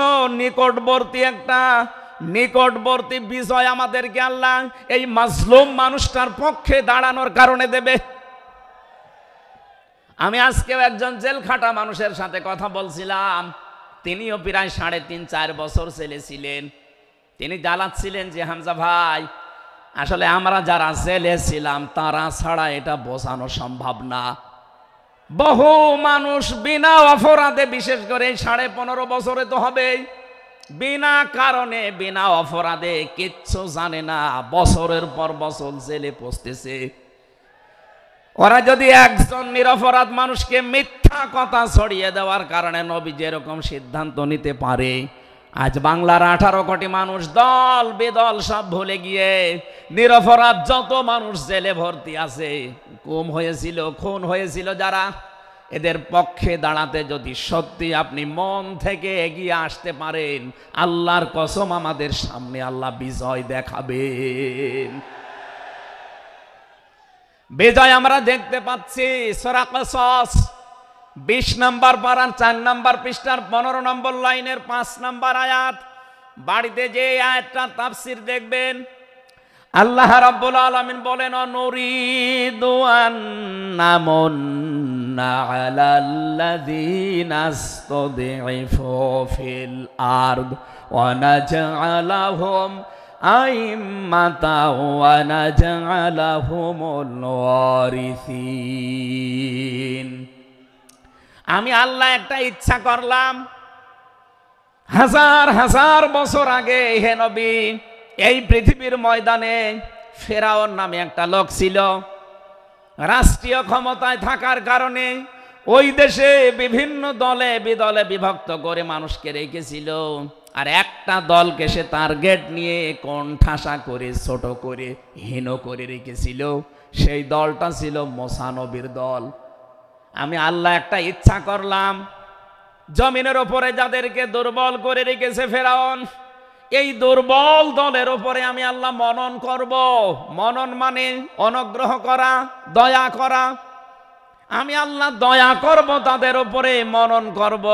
Speaker 1: নিকটবর্তী বিজয় আমাদেরকে আল্লাহ এই মাজলুম মানুষটার পক্ষে দাঁড়ানোর কারণে দেবে। আমি আজকেও একজন জেল খাটা মানুষের সাথে কথা বলছিলাম, তিনিও প্রায় 3.5-4 বছর জেলে ছিলেন। তিনি জ্বালাচ্ছিলেন যে হামজা ভাই, আসলে আমরা যারা জেলে ছিলাম তারা ছাড়া এটা বোঝানো সম্ভব না। বহু মানুষ বিনা অপরাধে, বিশেষ করে 15.5 বছরে তো হবে, বিনা কারণে বিনা অপরাধে কিচ্ছু জানে না, বছরের পর বছর জেলে পচতেছে। ওরা যদি একজন নিরপরাধ মানুষকে মিথ্যা কথা ছড়িয়ে দেওয়ার কারণে নবী যেরকম সিদ্ধান্ত নিতে পারে, আজ বাংলার 18 কোটি মানুষ দল বেদল সব ভুলে গিয়ে নিরপরাধ যত মানুষ জেলে ভর্তি আছে, গুম হয়েছিল, খুন হয়েছিল যারা, এদের পক্ষে দাঁড়াতে যদি সত্যি আপনি মন থেকে এগিয়ে আসতে পারেন, আল্লাহর কসম আমাদের সামনে আল্লাহ বিজয় দেখাবেন। বিজয় আমরা দেখতে পাচ্ছি সূরা কসস 20 নম্বর পারার 4 নম্বর পৃষ্ঠার 15 নম্বর লাইনের 5 নম্বর আয়াত। বাড়িতে যে আয়াতটা তাফসীর দেখবেন, আল্লাহ রাব্বুল আলামিন বলেন নুরিদু আন্নামুন্না আলাল্লাযীনা ইসতাদঈফু ফিল আরদ ওয়া নাজআলাহুম আইম্মাতাও ওয়া নাজআলাহুমুল ওয়ারিসিন। আমি আল্লাহ একটা ইচ্ছা করলাম, হাজার হাজার বছর আগে হে নবী, এই পৃথিবীর ময়দানে ফেরাউন নামে একটা লোক ছিল। রাষ্ট্রীয় ক্ষমতায় থাকার কারণে ওই দেশে বিভিন্ন দলে বিদলে বিভক্ত করে মানুষকে রেখেছিল, আর একটা দলকে সে টার্গেট নিয়ে কোণঠাসা করে, ছোট করে, হীন করে রেখেছিল। সেই দলটা ছিল মুসা নবীর দল। আমি আল্লাহ একটা ইচ্ছা করলাম, জমিনের ওপরে যাদেরকে দুর্বল করে রেখেছে ফেরাউন, এই দুর্বল দলের উপরে আমি আল্লাহ মনন করব। মনন মানে অনুগ্রহ করা, দয়া করা। আমি আল্লাহ দয়া করব তাদের উপরে, মনন করব।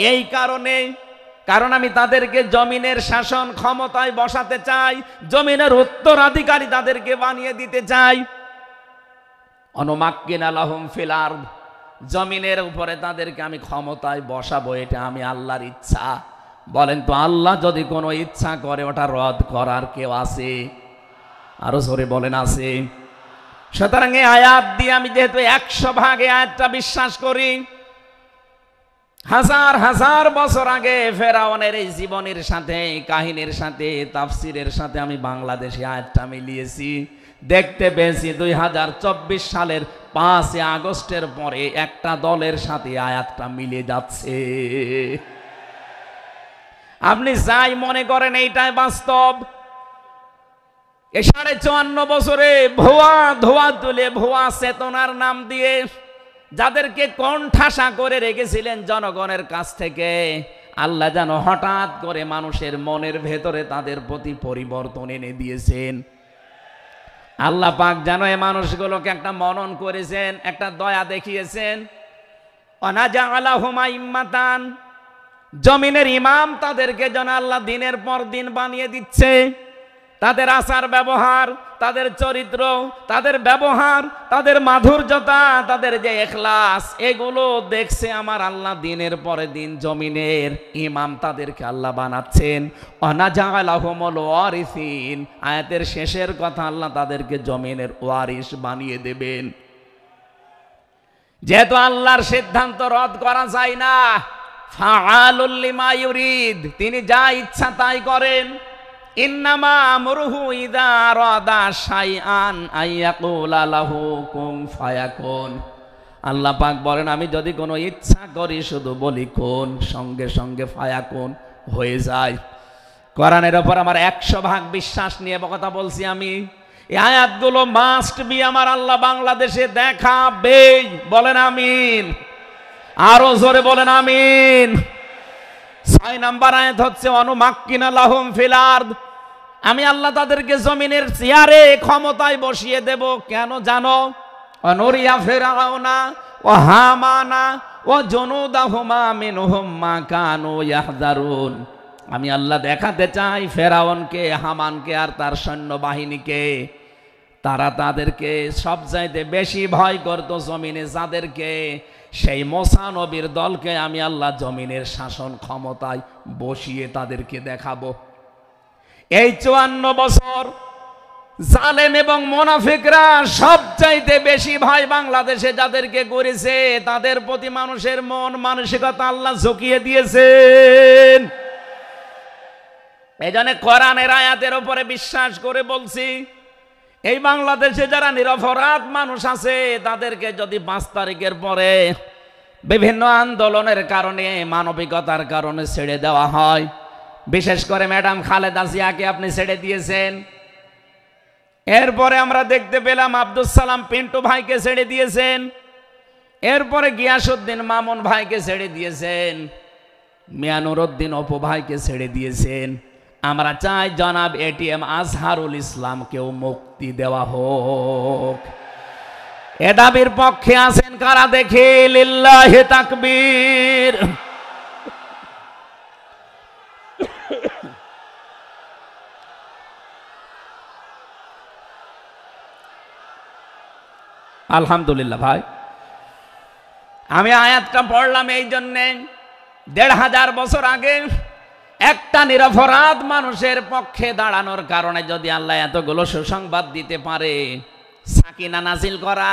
Speaker 1: এই কারণ আমি তাদেরকে জমিনের শাসন ক্ষমতায় বসাতে চাই, জমিনের উত্তরাধিকারী তাদেরকে বানিয়ে দিতে চাই। অনুমাক্কিনা লাহুম ফিল আরদ, জমিনের উপরে তাদেরকে আমি ক্ষমতায় বসাবো, এটা আমি আল্লাহর ইচ্ছা। বলেন তো আল্লাহ যদি কোনো ইচ্ছা করে ওটা রদ করার কেউ আছে? আরো জোরে বলেন আছে? সুতরাং এই আয়াত দিয়ে আমি যেহেতু 100% আয়াতটা বিশ্বাস করি, হাজার হাজার বছর আগে ফেরাউনের এই জীবনের সাথে, কাহিনীর সাথে, তাফসিরের সাথে আমি বাংলাদেশে আয়াতটা মিলিয়েছি, দেখতে পেয়েছি 2024 সালের 5 আগস্টের পরে একটা দলের সাথে আয়াতটা মিলে যাচ্ছে। আপনি যাই মনে করেন এইটাই বাস্তব। এই 54 বছরে ভুয়া ধোয়া তুলে, ভুয়া চেতনার নাম দিয়ে যাদেরকে কণ্ঠাসা করে রেখেছিলেন জনগণের কাছ থেকে, আল্লাহ যেন হঠাৎ করে মানুষের মনের ভেতরে তাদের প্রতি পরিবর্তন এনে দিয়েছেন। আল্লাহ পাক যেন এই মানুষগুলোকে একটা মনন করেছেন, একটা দয়া দেখিয়েছেন। অনাজালাহুমা ইম্মাতান, জমিনের ইমাম তাদেরকে যেন আল্লাহ দিনের পর দিন বানিয়ে দিচ্ছে। তাদের আচার ব্যবহার, তাদের চরিত্র, তাদের ব্যবহার, তাদের মাধুর্যতা, তাদের যে ইখলাস, এগুলো দেখছে আমার আল্লাহ দিনের পরে দিন জমিনের ইমাম তাদেরকে আল্লাহ বানাচ্ছেন। অনাজালাহুমুল ওয়ারিসিন, আয়াতের শেষের কথা, আল্লাহ তাদেরকে জমিনের ওয়ারিস বানিয়ে দেবেন। যেহেতু আল্লাহর সিদ্ধান্ত রদ করা যায় না, ফাআলুল লিমা ইউরিদ, তিনি যা ইচ্ছা তাই করেন। ইন্নামা আমরুহু ইযা আরাদা শাইআন আইয়াকুলা লাহু কুন ফায়াকুন। আল্লাহ পাক বলেন, আমি যদি কোনো ইচ্ছা করি শুধু বলি কোন, সঙ্গে সঙ্গে ফায়াকুন হয়ে যায়। কোরআনের ওপর আমার 100% বিশ্বাস নিয়ে কথা বলছি আমি। এই আয়াতগুলো মাস্ট বি আমার আল্লাহ বাংলাদেশে দেখাবে। বলেন আমিন, আরো জোরে বলেন আমিন। 6 নাম্বার আয়াত হচ্ছে অনুমাক্কিনা লাহুম ফিল আরদ, আমি আল্লাহ তাদেরকে জমিনের চেয়ারে ক্ষমতায় বসিয়ে দেব। কেন জানো? অনুরিয়া ফিরাউনা ওয়া হামানা ওয়া জুনুদাহুমা মিনহুম মা কানু ইয়াহজারুন, আমি আল্লাহ দেখাতে চাই ফেরাউনকে, হামানকে আর তার সৈন্যবাহিনীকে, তারা তাদেরকে সবচাইতে বেশি ভয় করত জমিনে যাদেরকে, সেই মুসা নবীর দলকে আমি আল্লাহ জমিনের শাসন ক্ষমতায় বসিয়ে তাদেরকে দেখাবো। এই 54 বছর জালেম এবং মুনাফিকরা সবচাইতে বেশি ভয় বাংলাদেশে যাদেরকে করেছে, তাদের প্রতি মানুষের মন মানসিকতা আল্লাহ ঝুঁকিয়ে দিয়েছেন। এই জন্য কোরআনের আয়াতের উপরে বিশ্বাস করে বলছি, এই বাংলাদেশে যারা নিরপরাধ মানুষ আছে তাদেরকে যদি 5 তারিখের পরে বিভিন্ন আন্দোলনের কারণে, মানবিকতার কারণে ছেড়ে দেওয়া হয়, বিশেষ করে ম্যাডাম খালেদা জিয়াকে আপনি ছেড়ে দিয়েছেন। এরপরে আমরা দেখতে পেলাম আব্দুল সালাম পিন্টু ভাইকে ছেড়ে দিয়েছেন। এরপরে গিয়াসউদ্দিন মামুন ভাইকে ছেড়ে দিয়েছেন। মিয়ানুরউদ্দিন অপু ভাইকে ছেড়ে দিয়েছেন। আমরা চাই জনাব এটিএম আজহারুল ইসলামকেও মুক্তি দেওয়া হোক। এ দাবির পক্ষে আছেন কারা দেখে? লিল্লাহি তাকবীর। আলহামদুলিল্লাহ। ভাই, আমি আয়াতটা পড়লাম এই জন্যে, 1500 বছর আগে একটা নিরপরাধ মানুষের পক্ষে দাঁড়ানোর কারণে যদি আল্লাহ এতগুলো সুসংবাদ দিতে পারে, সাকিনা নাজিল করা,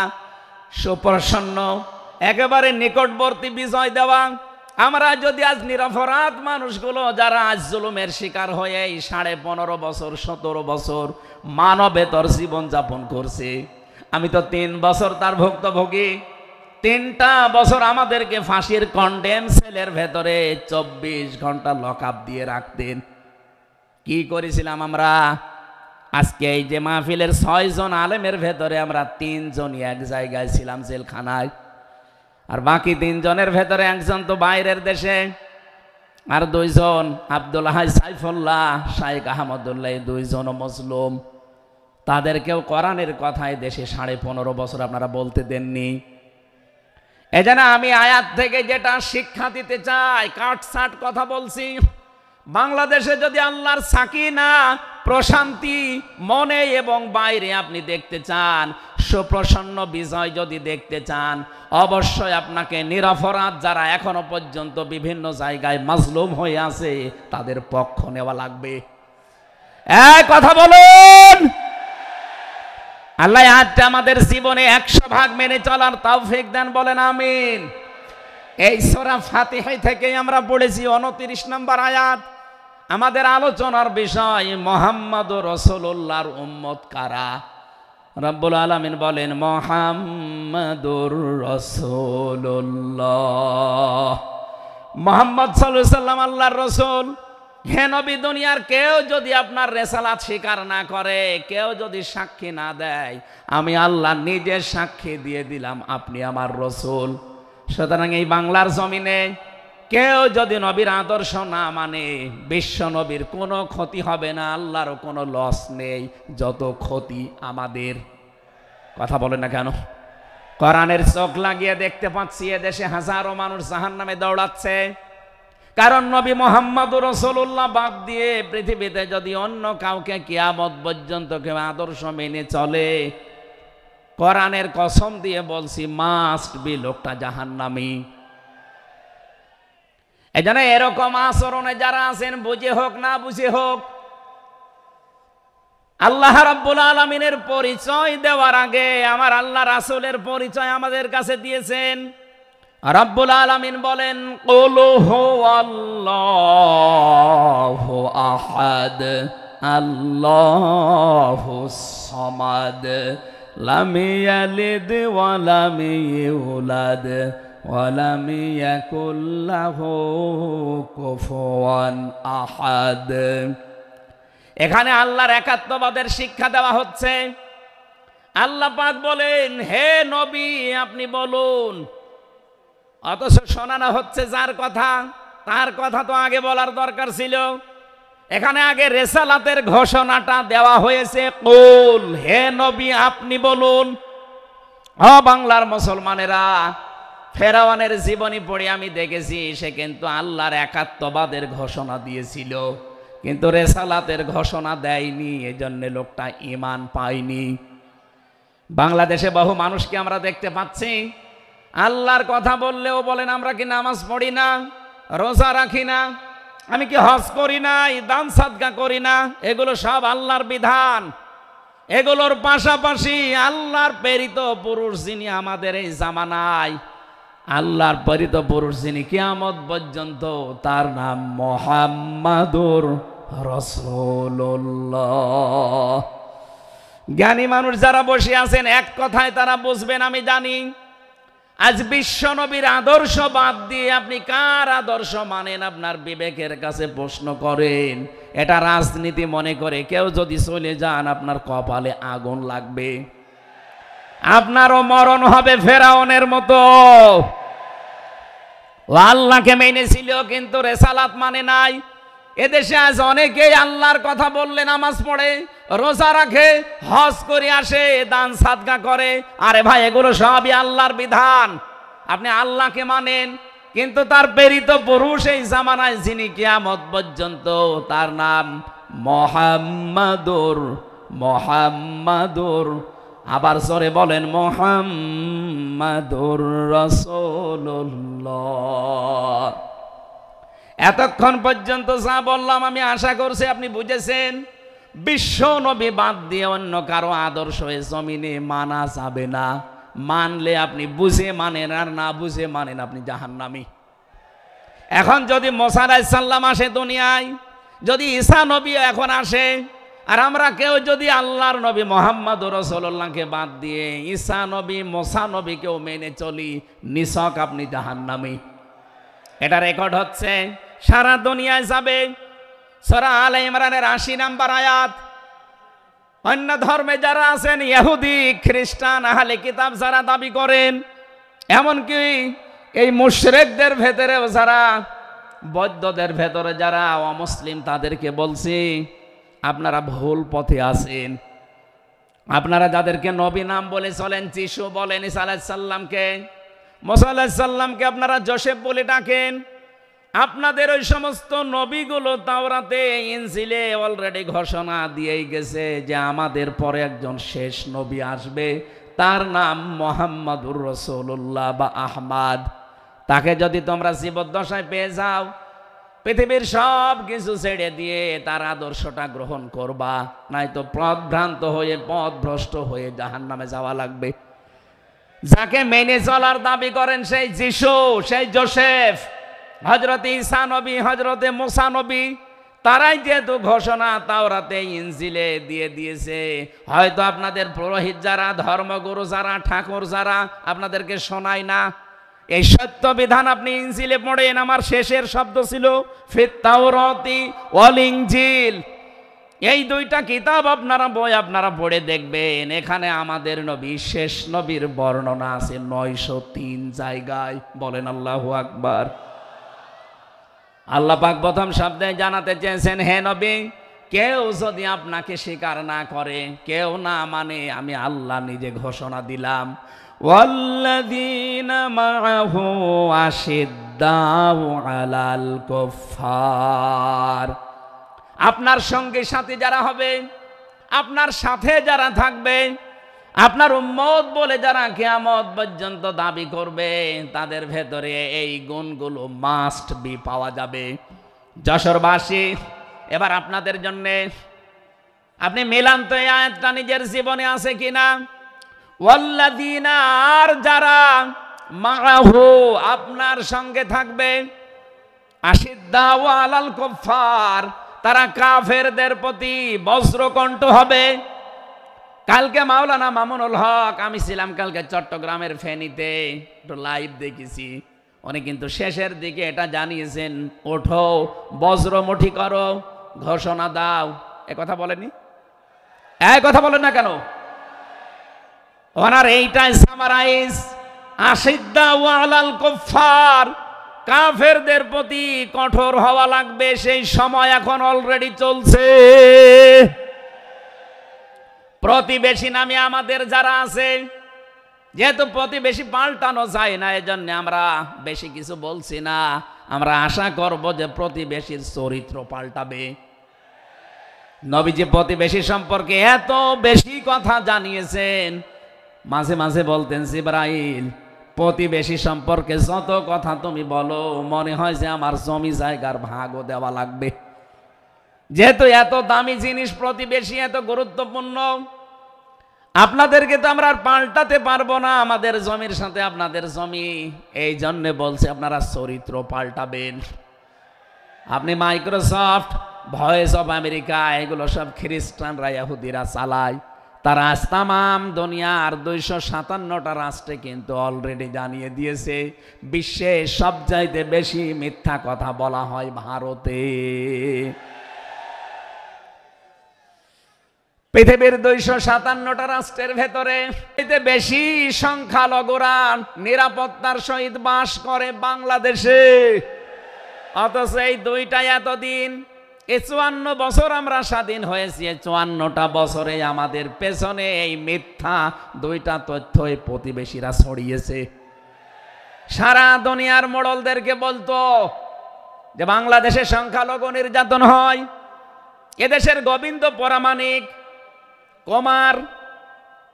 Speaker 1: সুপ্রসন্ন, একেবারে নিকটবর্তী বিজয় দেওয়া, আমরা যদি আজ নিরপরাধ মানুষগুলো যারা আজ জুলুমের শিকার হয়ে 15.5 বছর 17 বছর মানবেতর জীবন যাপন করছে, আমি তো 3 বছর তার ভুক্তভোগী। 3টা বছর আমাদেরকে ফাঁসির কন্ডেম সেলের ভেতরে 24 ঘন্টা লকআপ দিয়ে রাখতেন। কি করেছিলাম আমরা? আজকে এই যে মাহফিলের 6 জন আলেমের ভেতরে আমরা 3 জনই এক জায়গায় ছিলাম জেলখানায়, আর বাকি 3 জনের ভেতরে একজন তো বাইরের দেশে, আর 2 জন আব্দুল হাই সাইফুল্লাহ, শাইখ আহমদুল্লাহ, 2 জন মজলুম। তাদেরকেও কোরআনের কথায় দেশে 15.5 বছর আপনারা বলতে দেননি। এজন্য আমি আয়াত থেকে যেটা শিক্ষা দিতে চাই, কাটছাট কথা বলছি, বাংলাদেশে যদি আল্লাহর সাকিনা, প্রশান্তি মনে এবং বাইরে আপনি দেখতে চান, সুপ্রসন্ন বিজয় যদি দেখতে চান, অবশ্যই আপনাকে নিরপরাধ যারা এখনো পর্যন্ত বিভিন্ন জায়গায় মাজলুম হয়ে আছে তাদের পক্ষ নেওয়া লাগবে। এক কথা বলুন, আল্লাহ আজকে আমাদের জীবনে 100% মেনে চলার তৌফিক দেন, বলেন আমিন। এই সূরা ফাতিহা থেকেই আমরা পড়েছি 29 নম্বর আয়াত। আমাদের আলোচনার বিষয় মুহাম্মদুর রাসূলুল্লাহর উম্মত কারা। রব্বুল আলামিন বলেন মুহাম্মাদুর রাসূলুল্লাহ, মুহাম্মদ সাল্লাল্লাহু আলাইহি সাল্লাম আল্লাহর রাসূল। হে নবী, দুনিয়ার কেউ যদি আপনার রিসালাত স্বীকার না করে, কেউ যদি সাক্ষী না দেয়, আমি আল্লাহ নিজে সাক্ষী দিয়ে দিলাম আপনি আমার রাসূল। সুতরাং এই বাংলার জমিনে কেউ যদি নবীর আদর্শ না মানে, বিশ্ব নবীর কোনো ক্ষতি হবে না, আল্লাহরও কোনো লস নেই, যত ক্ষতি আমাদের। কথা বলেন না কেন? কোরআনের চোখ লাগিয়ে দেখতে পাচ্ছি এদেশে হাজারো মানুষ জাহান্নামে দৌড়াচ্ছে, কারণ নবী মুহাম্মদুর রাসূলুল্লাহ বাদ দিয়ে পৃথিবীতে যদি অন্য কাউকে কিয়ামত পর্যন্ত কেউ আদর্শ মেনে চলে, কোরআনের কসম দিয়ে বলছি মাস্ট বি লোকটা জাহান্নামী। এজন্য এরকম আচরণে যারা আছেন, বুঝে হোক না বুঝে হোক, আল্লাহ রাব্বুল আলামিনের পরিচয় দেওয়ার আগে আমার আল্লাহ রাসূলের পরিচয় আমাদের কাছে দিয়েছেন। রাব্বুল আলামিন বলেন কুল হুয়াল্লাহু আহাদ আল্লাহুস সামাদ লাম ইয়ালিদ ওয়া লাম ইউলাদ ওয়া লাম ইয়াকুল লাহু কুফুয়ান আহাদ। এখানে আল্লাহর একাত্মবাদের শিক্ষা দেওয়া হচ্ছে। আল্লাহ পাক বলেন হে নবী আপনি বলুন, অথচ শোনানো হচ্ছে যার কথা, তার কথা তো আগে বলার দরকার ছিল। এখানে আগে রিসালাতের ঘোষণাটা দেওয়া হয়েছে, কুল হে নবী আপনি বলুন। ও বাংলার মুসলমানেরা, ফেরাউনের জীবনী পড়ে আমি দেখেছি সে কিন্তু আল্লাহর একাত্মবাদের ঘোষণা দিয়েছিল, কিন্তু রিসালাতের ঘোষণা দেয়নি, এজন্য লোকটা ঈমান পায়নি। বাংলাদেশে বহু মানুষকে আমরা দেখতে পাচ্ছি আল্লাহর কথা বললেও বলেন আমরা কি নামাজ পড়ি না, রোজা রাখি না, আমি কি হজ করি না, দান সাদকা করি না, এগুলো সব আল্লাহর বিধান। এগুলোর পাশাপাশি আল্লাহর প্রেরিত পুরুষ যিনি আমাদের এই জামানায়, আল্লাহর প্রেরিত পুরুষ যিনি কিয়ামত পর্যন্ত, তার নাম মুহাম্মাদুর রাসূলুল্লাহ। জ্ঞানী মানুষ যারা বসে আছেন এক কথায় তারা বুঝবেন আমি জানি। আজ বিশ্ব নবীর আদর্শ বাদ দিয়ে আপনি কার আদর্শ মানেন আপনার বিবেকের কাছে প্রশ্ন করেন। এটা রাজনীতি মনে করে কেউ যদি চলে যান আপনার কপালে আগুন লাগবে, আপনারও মরণ হবে ফেরাউনের মতো। ও আল্লাহকে মেনেছিল কিন্তু রিসালাত মানে নাই। এদেশে আজ অনেকেই আল্লাহর কথা বললে নামাজ পড়ে, রোজা রাখে, হজ করে আসে, দান সাদকা করে। আরে ভাই এগুলো সবই আল্লাহর বিধান। আপনি আল্লাহকে মানেন, কিন্তু তার প্রেরিত পুরুষ এই জামানায় যিনি কিয়ামত পর্যন্ত, তার নাম মুহাম্মাদুর আবার জোরে বলেন মুহাম্মাদুর রাসূলুল্লাহ। এতক্ষণ পর্যন্ত যা বললাম আমি আশা করছি আপনি বুঝেছেন। বিশ্ব নবী বাদ দিয়ে অন্য কারো আদর্শ এই জমিনে মানা যাবে না। মানলে আপনি বুঝে মানেন, আর না বুঝে মানেন আপনি জাহান্নামী। এখন যদি মুসা আলাইহিস সালাম আসে দুনিয়ায়, যদি ঈসা নবী এখন আসে, আর আমরা কেউ যদি আল্লাহর নবী মুহাম্মদুর রাসূলুল্লাহকে বাদ দিয়ে ঈসা নবী মুসা নবীকেও মেনে চলি, নিছক আপনি জাহান্নামী। এটা রেকর্ড হচ্ছে, সারা দুনিয়ায় যাবে। সূরা আলে ইমরানের ৮০ নম্বর আয়াত। অন্য ধর্মে যারা আছেন, ইহুদি খ্রিস্টান আহলে কিতাব যারা দাবি করেন, এমনকি এই মুশরিকদের ভেতরেও যারা, বৌদ্ধদের ভেতরে যারা অমুসলিম, তাদেরকে বলছি আপনারা ভুল পথে আছেন। আপনারা যাদেরকে নবী নাম বলে চলেন, যিশু বলেন, ঈসা আলাইহিস সালামকে, মুসা আলাইহিস সালামকে আপনারা যোসেফ বলে ডাকেন। আপনাদের ওই সমস্ত নবীগুলো তাওরাতে ইনজিলে অলরেডি ঘোষণা দিয়েই গেছে যে আমাদের পরে একজন শেষ নবী আসবে, তার নাম মুহাম্মাদুর রাসূলুল্লাহ বা আহমদ। তাকে যদি তোমরা জীবদ্দশায় পেয়ে যাও, পৃথিবীর সব কিছু ছেড়ে দিয়ে তার আদর্শটা গ্রহণ করবা, নয়তো পথভ্রান্ত হয়ে পথভ্রষ্ট হয়ে জাহান্নামে যাওয়া লাগবে। যাকে মেনে চলার দাবি করেন সেই যিশু, সেই যোসেফ, হযরতে ঈসা নবী, হযরতে মুসা নবী, তারাই যেহেতু ঘোষণা তাওরাতে ইনজিলে দিয়ে দিয়েছে, হয়তো আপনাদের পুরোহিত যারা, ধর্মগুরু যারা, ঠাকুর যারা আপনাদেরকে শোনায় না। এই সত্য বিধান আপনি ইনজিলে পড়েন। আমার শেষের শব্দ ছিল ফিত তাওরাতি ওয়াল ইনজিল। এই দুইটা কিতাব আপনারা পড়ে দেখবেন, এখানে আমাদের নবী, শেষ নবীর বর্ণনা আছে 903 জায়গায়। বলেন আল্লাহু আকবার। আল্লাহ পাক প্রথম শব্দে জানাতে চেয়েছেন, হে নবী, কেউ যদি আপনাকে স্বীকার না করে, কেউ না মানে, আমি আল্লাহ নিজে ঘোষণা দিলাম, ওয়াল্লাযীনা মাআহু আশিদ্দাউ আলাল কুফফার। আপনার সঙ্গে সাথী যারা হবে, আপনার সাথে যারা থাকবে, আপনার উম্মত বলে যারা কিয়ামত পর্যন্ত দাবি করবে, তাদের ভেতরে এই গুণগুলো মাস্ট বি পাওয়া যাবে। যশোরবাসী, এবার আপনাদের জন্যে আপনি মিলান তো এই আয়াতটা নিজের জীবনে আছে কিনা। ওয়াল্লাযীনা, আর যারা, মাআহু, আপনার সঙ্গে থাকবে, আশিদ্দাউ আলাল কুফফার, তারা কাফেরদের প্রতি বজ্রকণ্ঠ হবে। কালকে মাওলানা মামুনুল হক, আমি ছিলাম কালকে চট্টগ্রামের ফেনীতে, একটু লাইভ দেখেছি। উনি কিন্তু শেষের দিকে এটা জানিয়েছেন, ওঠো, বজ্রমুঠি করো, ঘোষণা দাও। এ কথা বলেনি? এই কথা বলেন না কেন? ওনার এইটাই সামারাইজ, আশিদ্দাউ আলাল কুফফার, কাফেরদের প্রতি কঠোর হওয়া লাগবে। সেই সময় এখন অলরেডি চলছে। প্রতিবেশী নামে আমাদের যারা আছে, যেহেতু প্রতিবেশী পাল্টানো যায় না, এজন্য আমরা বেশি কিছু বলছি না। আমরা আশা করব যে প্রতিবেশীর চরিত্র পাল্টাবে। নবীজি প্রতিবেশী সম্পর্কে এত বেশি কথা জানিয়েছেন, মাঝে মাঝে বলতেন, জিবরাইল, প্রতিবেশী সম্পর্কে যত কথা তুমি বলো, মনে হয় যে আমার জমি জায়গার ভাগও দেওয়া লাগবে। যেহেতু এত দামি জিনিস প্রতিবেশী, এত গুরুত্বপূর্ণ, আপনাদেরকে তো আমরা আর পাল্টাতে পারবো না, আমাদের জমির সাথে আপনাদের জমি। এই জন্য বলছে আপনারা চরিত্র পাল্টাবেন। আপনি মাইক্রোসফট, ভয়েস অফ আমেরিকা, এগুলো সব খ্রিস্টানরা, ইহুদিরা চালায়। তারা আজ তামাম দুনিয়ার 257টা রাষ্ট্রে কিন্তু অলরেডি জানিয়ে দিয়েছে, বিশ্বে সবচাইতে বেশি মিথ্যা কথা বলা হয় ভারতে। পৃথিবীর 257টা রাষ্ট্রের ভেতরে বেশি সংখ্যালঘুরা নিরাপত্তার সহিত বাস করে বাংলাদেশে। অথচ এই দুইটা এতদিন, এই 54 বছর আমরা স্বাধীন হয়েছি, 54টা বছরে আমাদের পেছনে এই মিথ্যা দুইটা তথ্যই প্রতিবেশীরা ছড়িয়েছে। সারা দুনিয়ার মোড়লদেরকে বলতো যে বাংলাদেশে সংখ্যালঘু নির্যাতন হয়। এদেশের গোবিন্দ পরামানিক,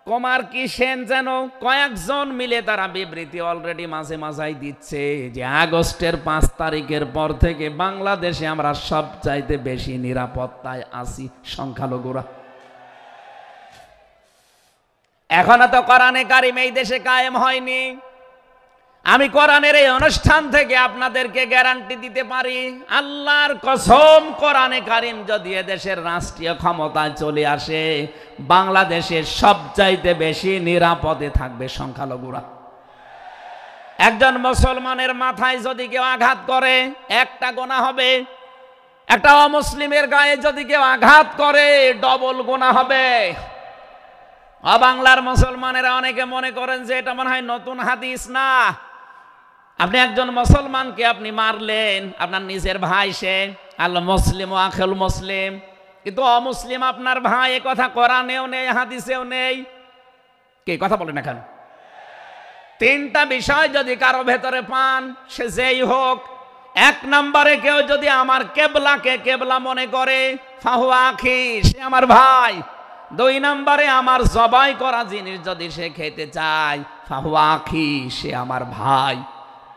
Speaker 1: কুমার কি সেন যেন, কয়েকজন মিলে তারা বিবৃতি অলরেডি মাঝে মাঝাই দিচ্ছে যে আগস্টের 5 তারিখের পর থেকে বাংলাদেশে আমরা সবচাইতে বেশি নিরাপত্তায় আছি সংখ্যালঘুরা। এখনো তো কোরআনে কারিম এই দেশে কায়েম হয়নি। আমি কোরআনের এই অনুষ্ঠান থেকে আপনাদেরকে গ্যারান্টি দিতে পারি, আল্লাহর কসম, কোরআনে কারিম যদি এদেশের রাষ্ট্রীয় ক্ষমতায় চলে আসে, বাংলাদেশের সবচাইতে বেশি নিরাপদে থাকবে সংখ্যালঘুরা। একজন মুসলমানের মাথায় যদি কেউ আঘাত করে, একটা গুনাহ হবে। একটা অমুসলিমের গায়ে যদি কেউ আঘাত করে, ডবল গুনাহ হবে। বাংলার মুসলমানেরা অনেকে মনে করেন যে এটা মনে হয় নতুন হাদিস। না, আপনি একজন মুসলমানকে আপনি মারলেন, আপনার নিজের ভাই, সে আল মুসলিম ও আখুল মুসলিম, কিন্তু অমুসলিম আপনার ভাই, এ কথা কোরআনেও নেই, হাদিসেও নেই। কে কথা বলেন এখন? 3টা বিষয় যদি কারো ভেতরে পান, সে যেই হোক। 1 নম্বরে কেউ যদি আমার কেবলাকে কেবলা মনে করে, ফাহুয়া আখি, সে আমার ভাই। 2 নম্বরে আমার জবাই করা জিনিস যদি সে খেতে চায়, ফাহুয়া আখি, সে আমার ভাই।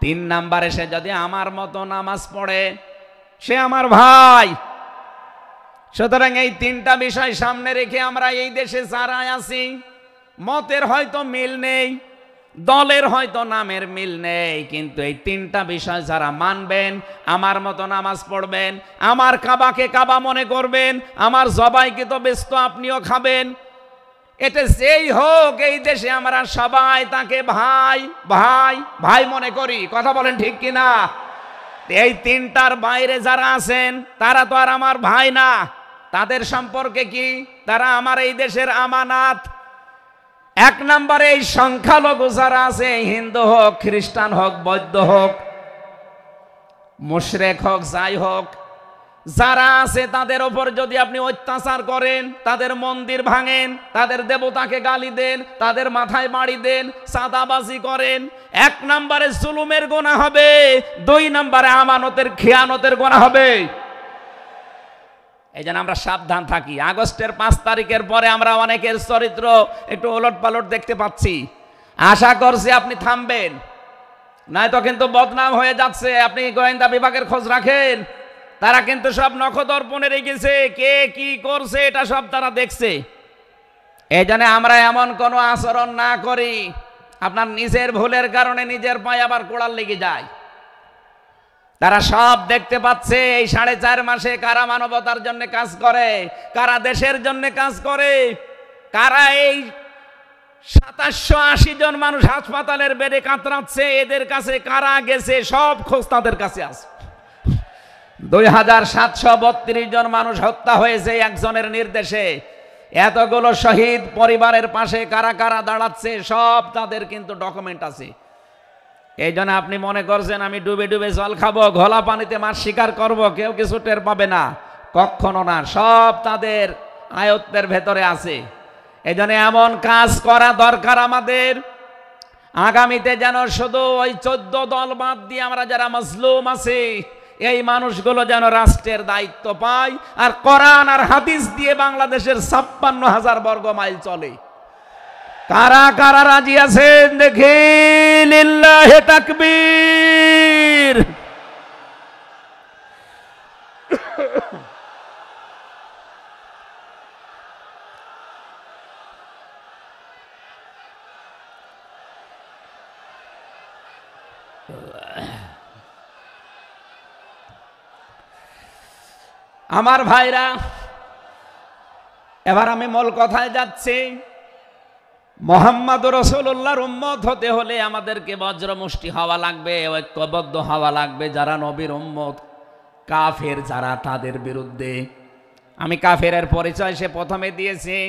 Speaker 1: 3 নম্বরে সে যদি আমার মতো নামাজ পড়ে, সে আমার ভাই। সুতরাং এই তিনটা বিষয় সামনে রেখে আমরা এই দেশে যারা আছি, মতের হয়তো মিল নেই, দলের হয়তো নামের মিল নেই, কিন্তু এই তিনটা বিষয় যারা মানবেন, আমার মতো নামাজ পড়বেন, আমার কাবাকে কাবা মনে করবেন, আমার জবাইকে তো ব্যস্ত আপনিও খাবেন, এটা যেই হোক এই দেশে আমরা সবাই তাকে ভাই ভাই ভাই মনে করি। কথা বলেন ঠিক কিনা? এই তিনটার বাইরে যারা আছেন তারা তো আর আমার ভাই না। তাদের সম্পর্কে কি? তারা আমার এই দেশের আমানাত। এক নম্বরে এই সংখ্যালঘু যারা আছে, হিন্দু হোক, খ্রিস্টান হোক, বৌদ্ধ হোক, মুশরিক হোক, যাই হোক, যারা আছে তাদের ওপর যদি আপনি অত্যাচার করেন, তাদের মন্দির ভাঙেন, তাদের দেবতাকে গালি দেন, তাদের মাথায় বাড়ি দেন, চাঁদাবাজি করেন, এক নম্বরে জুলুমের গুনাহ হবে, দুই নম্বরে আমানতের খেয়ানতের গুনাহ হবে। এই জন্য আমরা সাবধান থাকি। আগস্টের 5 তারিখের পরে আমরা অনেকের চরিত্র একটু ওলট পালট দেখতে পাচ্ছি। আশা করছি আপনি থামবেন, নয়তো কিন্তু বদনাম হয়ে যাচ্ছে। আপনি গোয়েন্দা বিভাগের খোঁজ রাখেন, তারা কিন্তু সব নখদর্পণে রেখেছে, কে কি করছে এটা সব তারা দেখছে। এই জন্য আমরা এমন কোনো আচরণ না করি আপনার নিজের ভুলের কারণে নিজের পায়ে আবার কোড়াল লেগে যায়। তারা সব দেখতে পাচ্ছে এই 4.5 মাসে কারা মানবতার জন্য কাজ করে, কারা দেশের জন্য কাজ করে, কারা এই 2780 জন মানুষ হাসপাতালের বেডে কাতরাচ্ছে, এদের কাছে কারা গেছে সব খোঁজ তাদের কাছে আছে। 2732 জন মানুষ হত্যা হয়েছে একজনের নির্দেশে। এতগুলো শহীদ পরিবারের পাশে কারা কারা দাঁড়াচ্ছে সব তাদের কিন্তু ডকুমেন্ট আছে। এই জন্য আপনি মনে করছেন আমি ডুবে ডুবে জল খাবো, ঘোলা পানিতে মাছ শিকার করব, কেউ কিছু টের পাবে না, কখনো না। সব তাদের আয়ত্তের ভেতরে আছে। এই জন্য এমন কাজ করা দরকার আমাদের, আগামীতে যেন শুধু ওই 14 দল বাদ দিয়ে আমরা যারা মজলুম আছি এই মানুষগুলো যেন রাষ্ট্রের দায়িত্ব পায়, আর কোরআন আর হাদিস দিয়ে বাংলাদেশের 56,000 বর্গ মাইল চলে। কারা কারা রাজি আছেন দেখি? লিল্লাহি তাকবীর। আমার ভাইরা, এবার আমি মূল কথায় যাচ্ছি। মুহাম্মদুর রাসূলুল্লাহর উম্মত হতে হলে আমাদেরকে বজ্রমুষ্টি হওয়া লাগবে, ঐক্যবদ্ধ হওয়া লাগবে। যারা নবীর উম্মত, কাফের যারা, তাদের বিরুদ্ধে। আমি কাফেরের পরিচয় সে প্রথমে দিয়েছি।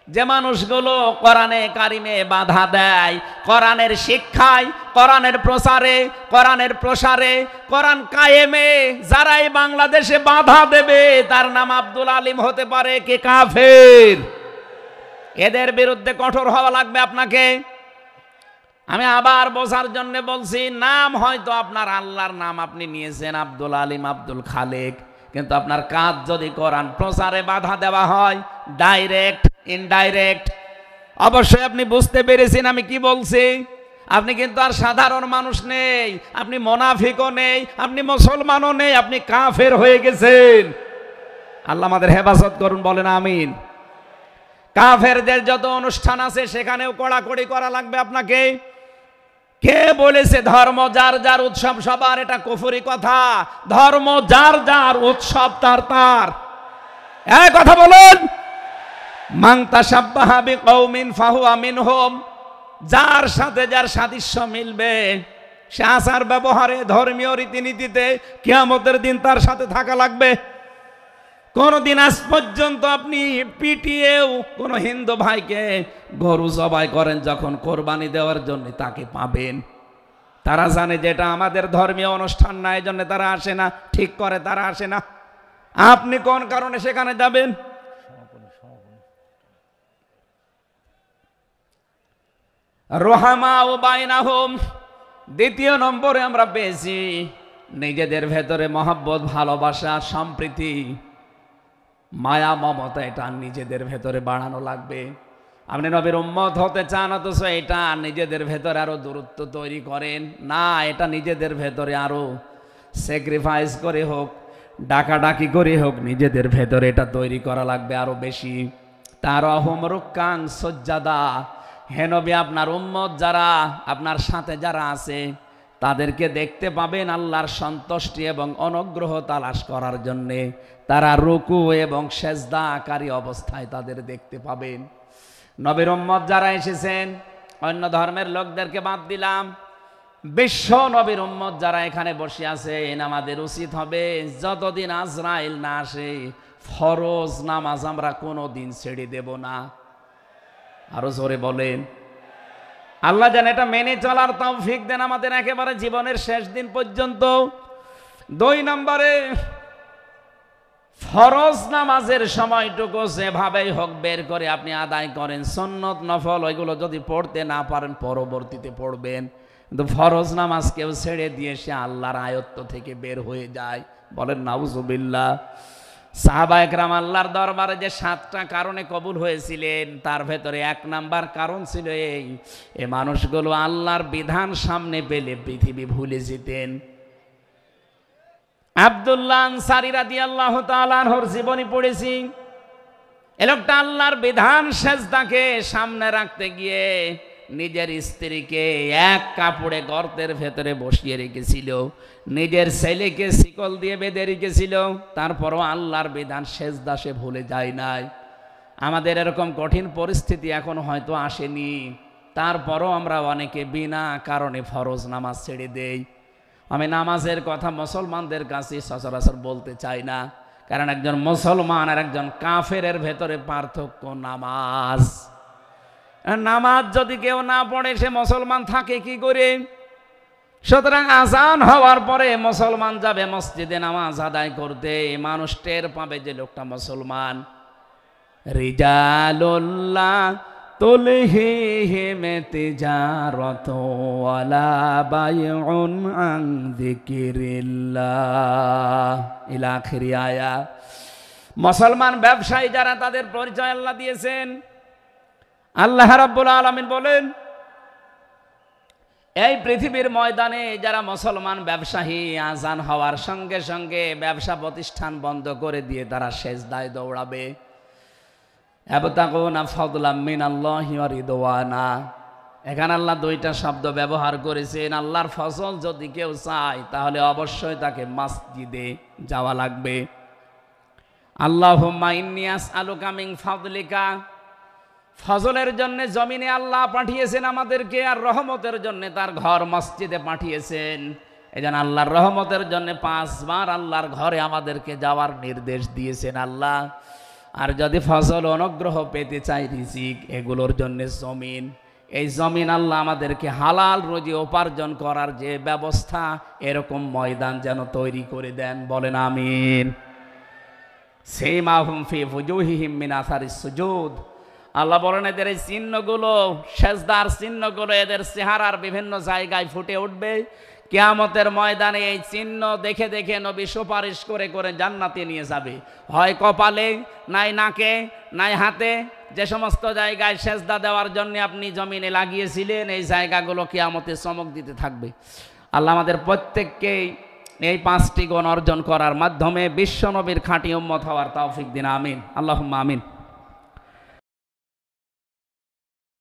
Speaker 1: যে মানুষগুলো কোরআনে কারিমে বাধা দেয়, কোরআনের শিক্ষায়, কোরআনের প্রচারে, কোরআনের প্রসারে, কোরআন কায়েমে যারাই বাংলাদেশে বাধা দেবে, তার নাম আব্দুল আলিম হতে পারে কে কাফের। এদের বিরুদ্ধে কঠোর হওয়া লাগবে আপনাকে। আমি আবার বোঝার জন্য বলছি, নাম হয়তো আপনার আল্লাহর নাম আপনি নিয়েছেন আব্দুল আলিম, আব্দুল খালেক, কিন্তু আপনার কাজ যদি কোরআন প্রচারে বাধা দেওয়া হয়, ডাইরেক্ট ইনডাইরেক্ট, অবশ্যই আপনি বুঝতে পেরেছেন আমি কি বলছি। আপনি কিন্তু আর সাধারণ মানুষ নেই, আপনি মুনাফিকও নেই, আপনি মুসলমানও নেই, আপনি কাফের হয়ে গেছেন। আল্লাহ আমাদের হেফাজত করুন, বলেন আমিন। কাফেরদের যত অনুষ্ঠান আছে সেখানেও কড়াকড়ি করা লাগবে আপনাকে। কে বলেছে ধর্ম যার যার উৎসব সবার? এটা কুফরি কথা। ধর্ম যার যার, উৎসব তার তার। এই কথা বলুন। মান তাশাব্বাহা বিকওমিন ফাহুয়া মিনহুম। যার সাথে যার সাদৃশ্য মিলবে, সে আচার ব্যবহারে, ধর্মীয় রীতিনীতিতে কিয়ামতের দিন তার সাথে থাকা লাগবে। কোনদিন আজ পর্যন্ত আপনি পিটিয়েও কোন হিন্দু ভাইকে গরু জবাই করেন যখন কোরবানি দেওয়ার জন্য, তাকে পাবেন। তারা জানে যেটা আমাদের ধর্মীয় অনুষ্ঠান না, এই জন্য তারা আসে না, ঠিক করে তারা আসে না। আপনি কোন কারণে সেখানে যাবেন? রোহামা ও বাইনাহুম। দ্বিতীয় নম্বরে আমরা পেয়েছি নিজেদের ভেতরে মহব্বত, ভালোবাসা, সম্প্রীতি, মায়া, মমতা, এটা নিজেদের ভেতরে বাড়ানো লাগবে। আপনি নবীর উম্মত হতে চান, অথচ এটা নিজেদের ভেতরে আরো দূরত্ব তৈরি করেন না। এটা নিজেদের ভেতরে আরো স্যাক্রিফাইস করে হোক, ডাকাডাকি করে হোক নিজেদের ভেতরে এটা তৈরি করা লাগবে আরো বেশি। তার রুক্কান সজ্জাদা, হে নবী আপনার উম্মত যারা আপনার সাথে যারা আছে তাদেরকে দেখতে পাবেন আল্লাহর সন্তুষ্টি এবং অনুগ্রহ তালাশ করার জন্যে তারা রুকু এবং সেজদাকারী অবস্থায় তাদের দেখতে পাবেন। নবীর উম্মত যারা এসেছেন, অন্য ধর্মের লোকদেরকে বাদ দিলাম, বিশ্ব নবীর উম্মত যারা এখানে বসে আছেন, আমাদের উচিত হবে যতদিন আজরাইল না আসে ফরজ নামাজ আমরা কোনো দিন ছেড়ে দেব না। আরো জোরে বলেন, আল্লাহ যেন এটা মেনে চলার তৌফিক দেন আমাদের একেবারে জীবনের শেষ দিন পর্যন্ত। 2 নম্বরে, ফরজ নামাজের সময়টুকু যেভাবেই হোক বের করে আপনি আদায় করেন। সুন্নত নফল ওইগুলো যদি পড়তে না পারেন পরবর্তীতে পড়বেন, কিন্তু ফরজ নামাজ কেউ ছেড়ে দিয়ে সে আল্লাহর আয়ত্ত থেকে বের হয়ে যায়। বলেন নাউজুবিল্লাহ। সাহাবা একরাম আল্লাহর দরবারে যে 7টা কারণে কবুল হয়েছিলেন তার ভেতরে 1 নাম্বার কারণ ছিল এই মানুষগুলো আল্লাহর বিধান সামনে পেলে পৃথিবী ভুলে যেতেন। আব্দুল্লাহ আনসারী রাদিয়াল্লাহু তাআলা আনহুর জীবনী পড়েছি। এ লোকটা আল্লাহর বিধান সেজদাকে সামনে রাখতে গিয়ে নিজের স্ত্রীকে এক কাপড়ে গর্তের ভেতরে বসিয়ে রেখেছিল, নিজের ছেলেকে শিকল দিয়ে বেঁধে রেখেছিল, তারপরও আল্লাহর বিধান সেজদা সে ভুলে যায় নাই। আমাদের এরকম কঠিন পরিস্থিতি এখন হয়তো আসেনি, তারপরও আমরা অনেকে বিনা কারণে ফরজ নামাজ ছেড়ে দেই। আমি নামাজের কথা মুসলমানদের কাছে সচরাচর বলতে চাই না, কারণ একজন মুসলমান আর একজন কাফেরের ভেতরে পার্থক্য নামাজ। নামাজ যদি কেউ না পড়ে সে মুসলমান থাকে কি করে? সুতরাং আজান হওয়ার পরে মুসলমান যাবে মসজিদে নামাজ আদায় করতে, মানুষ টের পাবে যে লোকটা মুসলমান। রিজালুল্লাহ তুলহিহিম তিজারাতু ওয়ালা বাইউন আন যিকিরিল্লাহ ইলা আখিরি আয়াত। মুসলমান ব্যবসায়ী যারা তাদের পরিচয় আল্লাহ দিয়েছেন। আল্লাহ রাব্বুল আলামিন বলেন, এই পৃথিবীর ময়দানে যারা মুসলমান ব্যবসায়ী আজান হওয়ার সঙ্গে সঙ্গে ব্যবসা প্রতিষ্ঠান বন্ধ করে দিয়ে তারা সেজদায় দৌড়াবে। ইয়াবতাগুনা ফাদলাম মিনাল্লাহি ওয়া রিদওয়ানা। এখানে আল্লাহ 2টা শব্দ ব্যবহার করেছেন। আল্লাহর ফজল যদি কেউ চায় তাহলে অবশ্যই তাকে মসজিদে যাওয়া লাগবে। আল্লাহুম্মা ইন্নী আসআলুকা মিন ফাদলিকা, ফজলের জন্য জমিনে আল্লাহ পাঠিয়েছেন আমাদেরকে, আর রহমতের জন্য তার ঘর মসজিদে পাঠিয়েছেন। এজন্য আল্লাহর রহমতের জন্য 5 বার আল্লাহর ঘরে আমাদেরকে যাওয়ার নির্দেশ দিয়েছেন আল্লাহ। আর যদি ফজল অনুগ্রহ পেতে চাই রিজিক, এগুলোর জন্য জমিন, এই জমিন আল্লাহ আমাদেরকে হালাল রুজি উপার্জন করার যে ব্যবস্থা, এরকম ময়দান যেন তৈরি করে দেন। বলেন আমিন। সিমাহুম ফি ফুজুহিহিম মিন আসারিস সুজুদ। আল্লাহ বলেন এদের এই চিহ্নগুলো, সেজদার চিহ্নগুলো এদের চেহারার বিভিন্ন জায়গায় ফুটে উঠবে। কিয়ামতের ময়দানে এই চিহ্ন দেখে দেখে নবী সুপারিশ করে করে জান্নাতে নিয়ে যাবে। হয় কপালে, নাই নাকে, নাই হাতে, যে সমস্ত জায়গায় সেজদা দেওয়ার জন্য আপনি জমিনে লাগিয়েছিলেন এই জায়গাগুলো কিয়ামতে চমক দিতে থাকবে। আল্লাহ আমাদের প্রত্যেককেই এই 5টি গুণ অর্জন করার মাধ্যমে বিশ্ব নবীর খাঁটি উম্মত হওয়ার তৌফিক দিন। আমিন, আল্লাহুম্মা আমিন।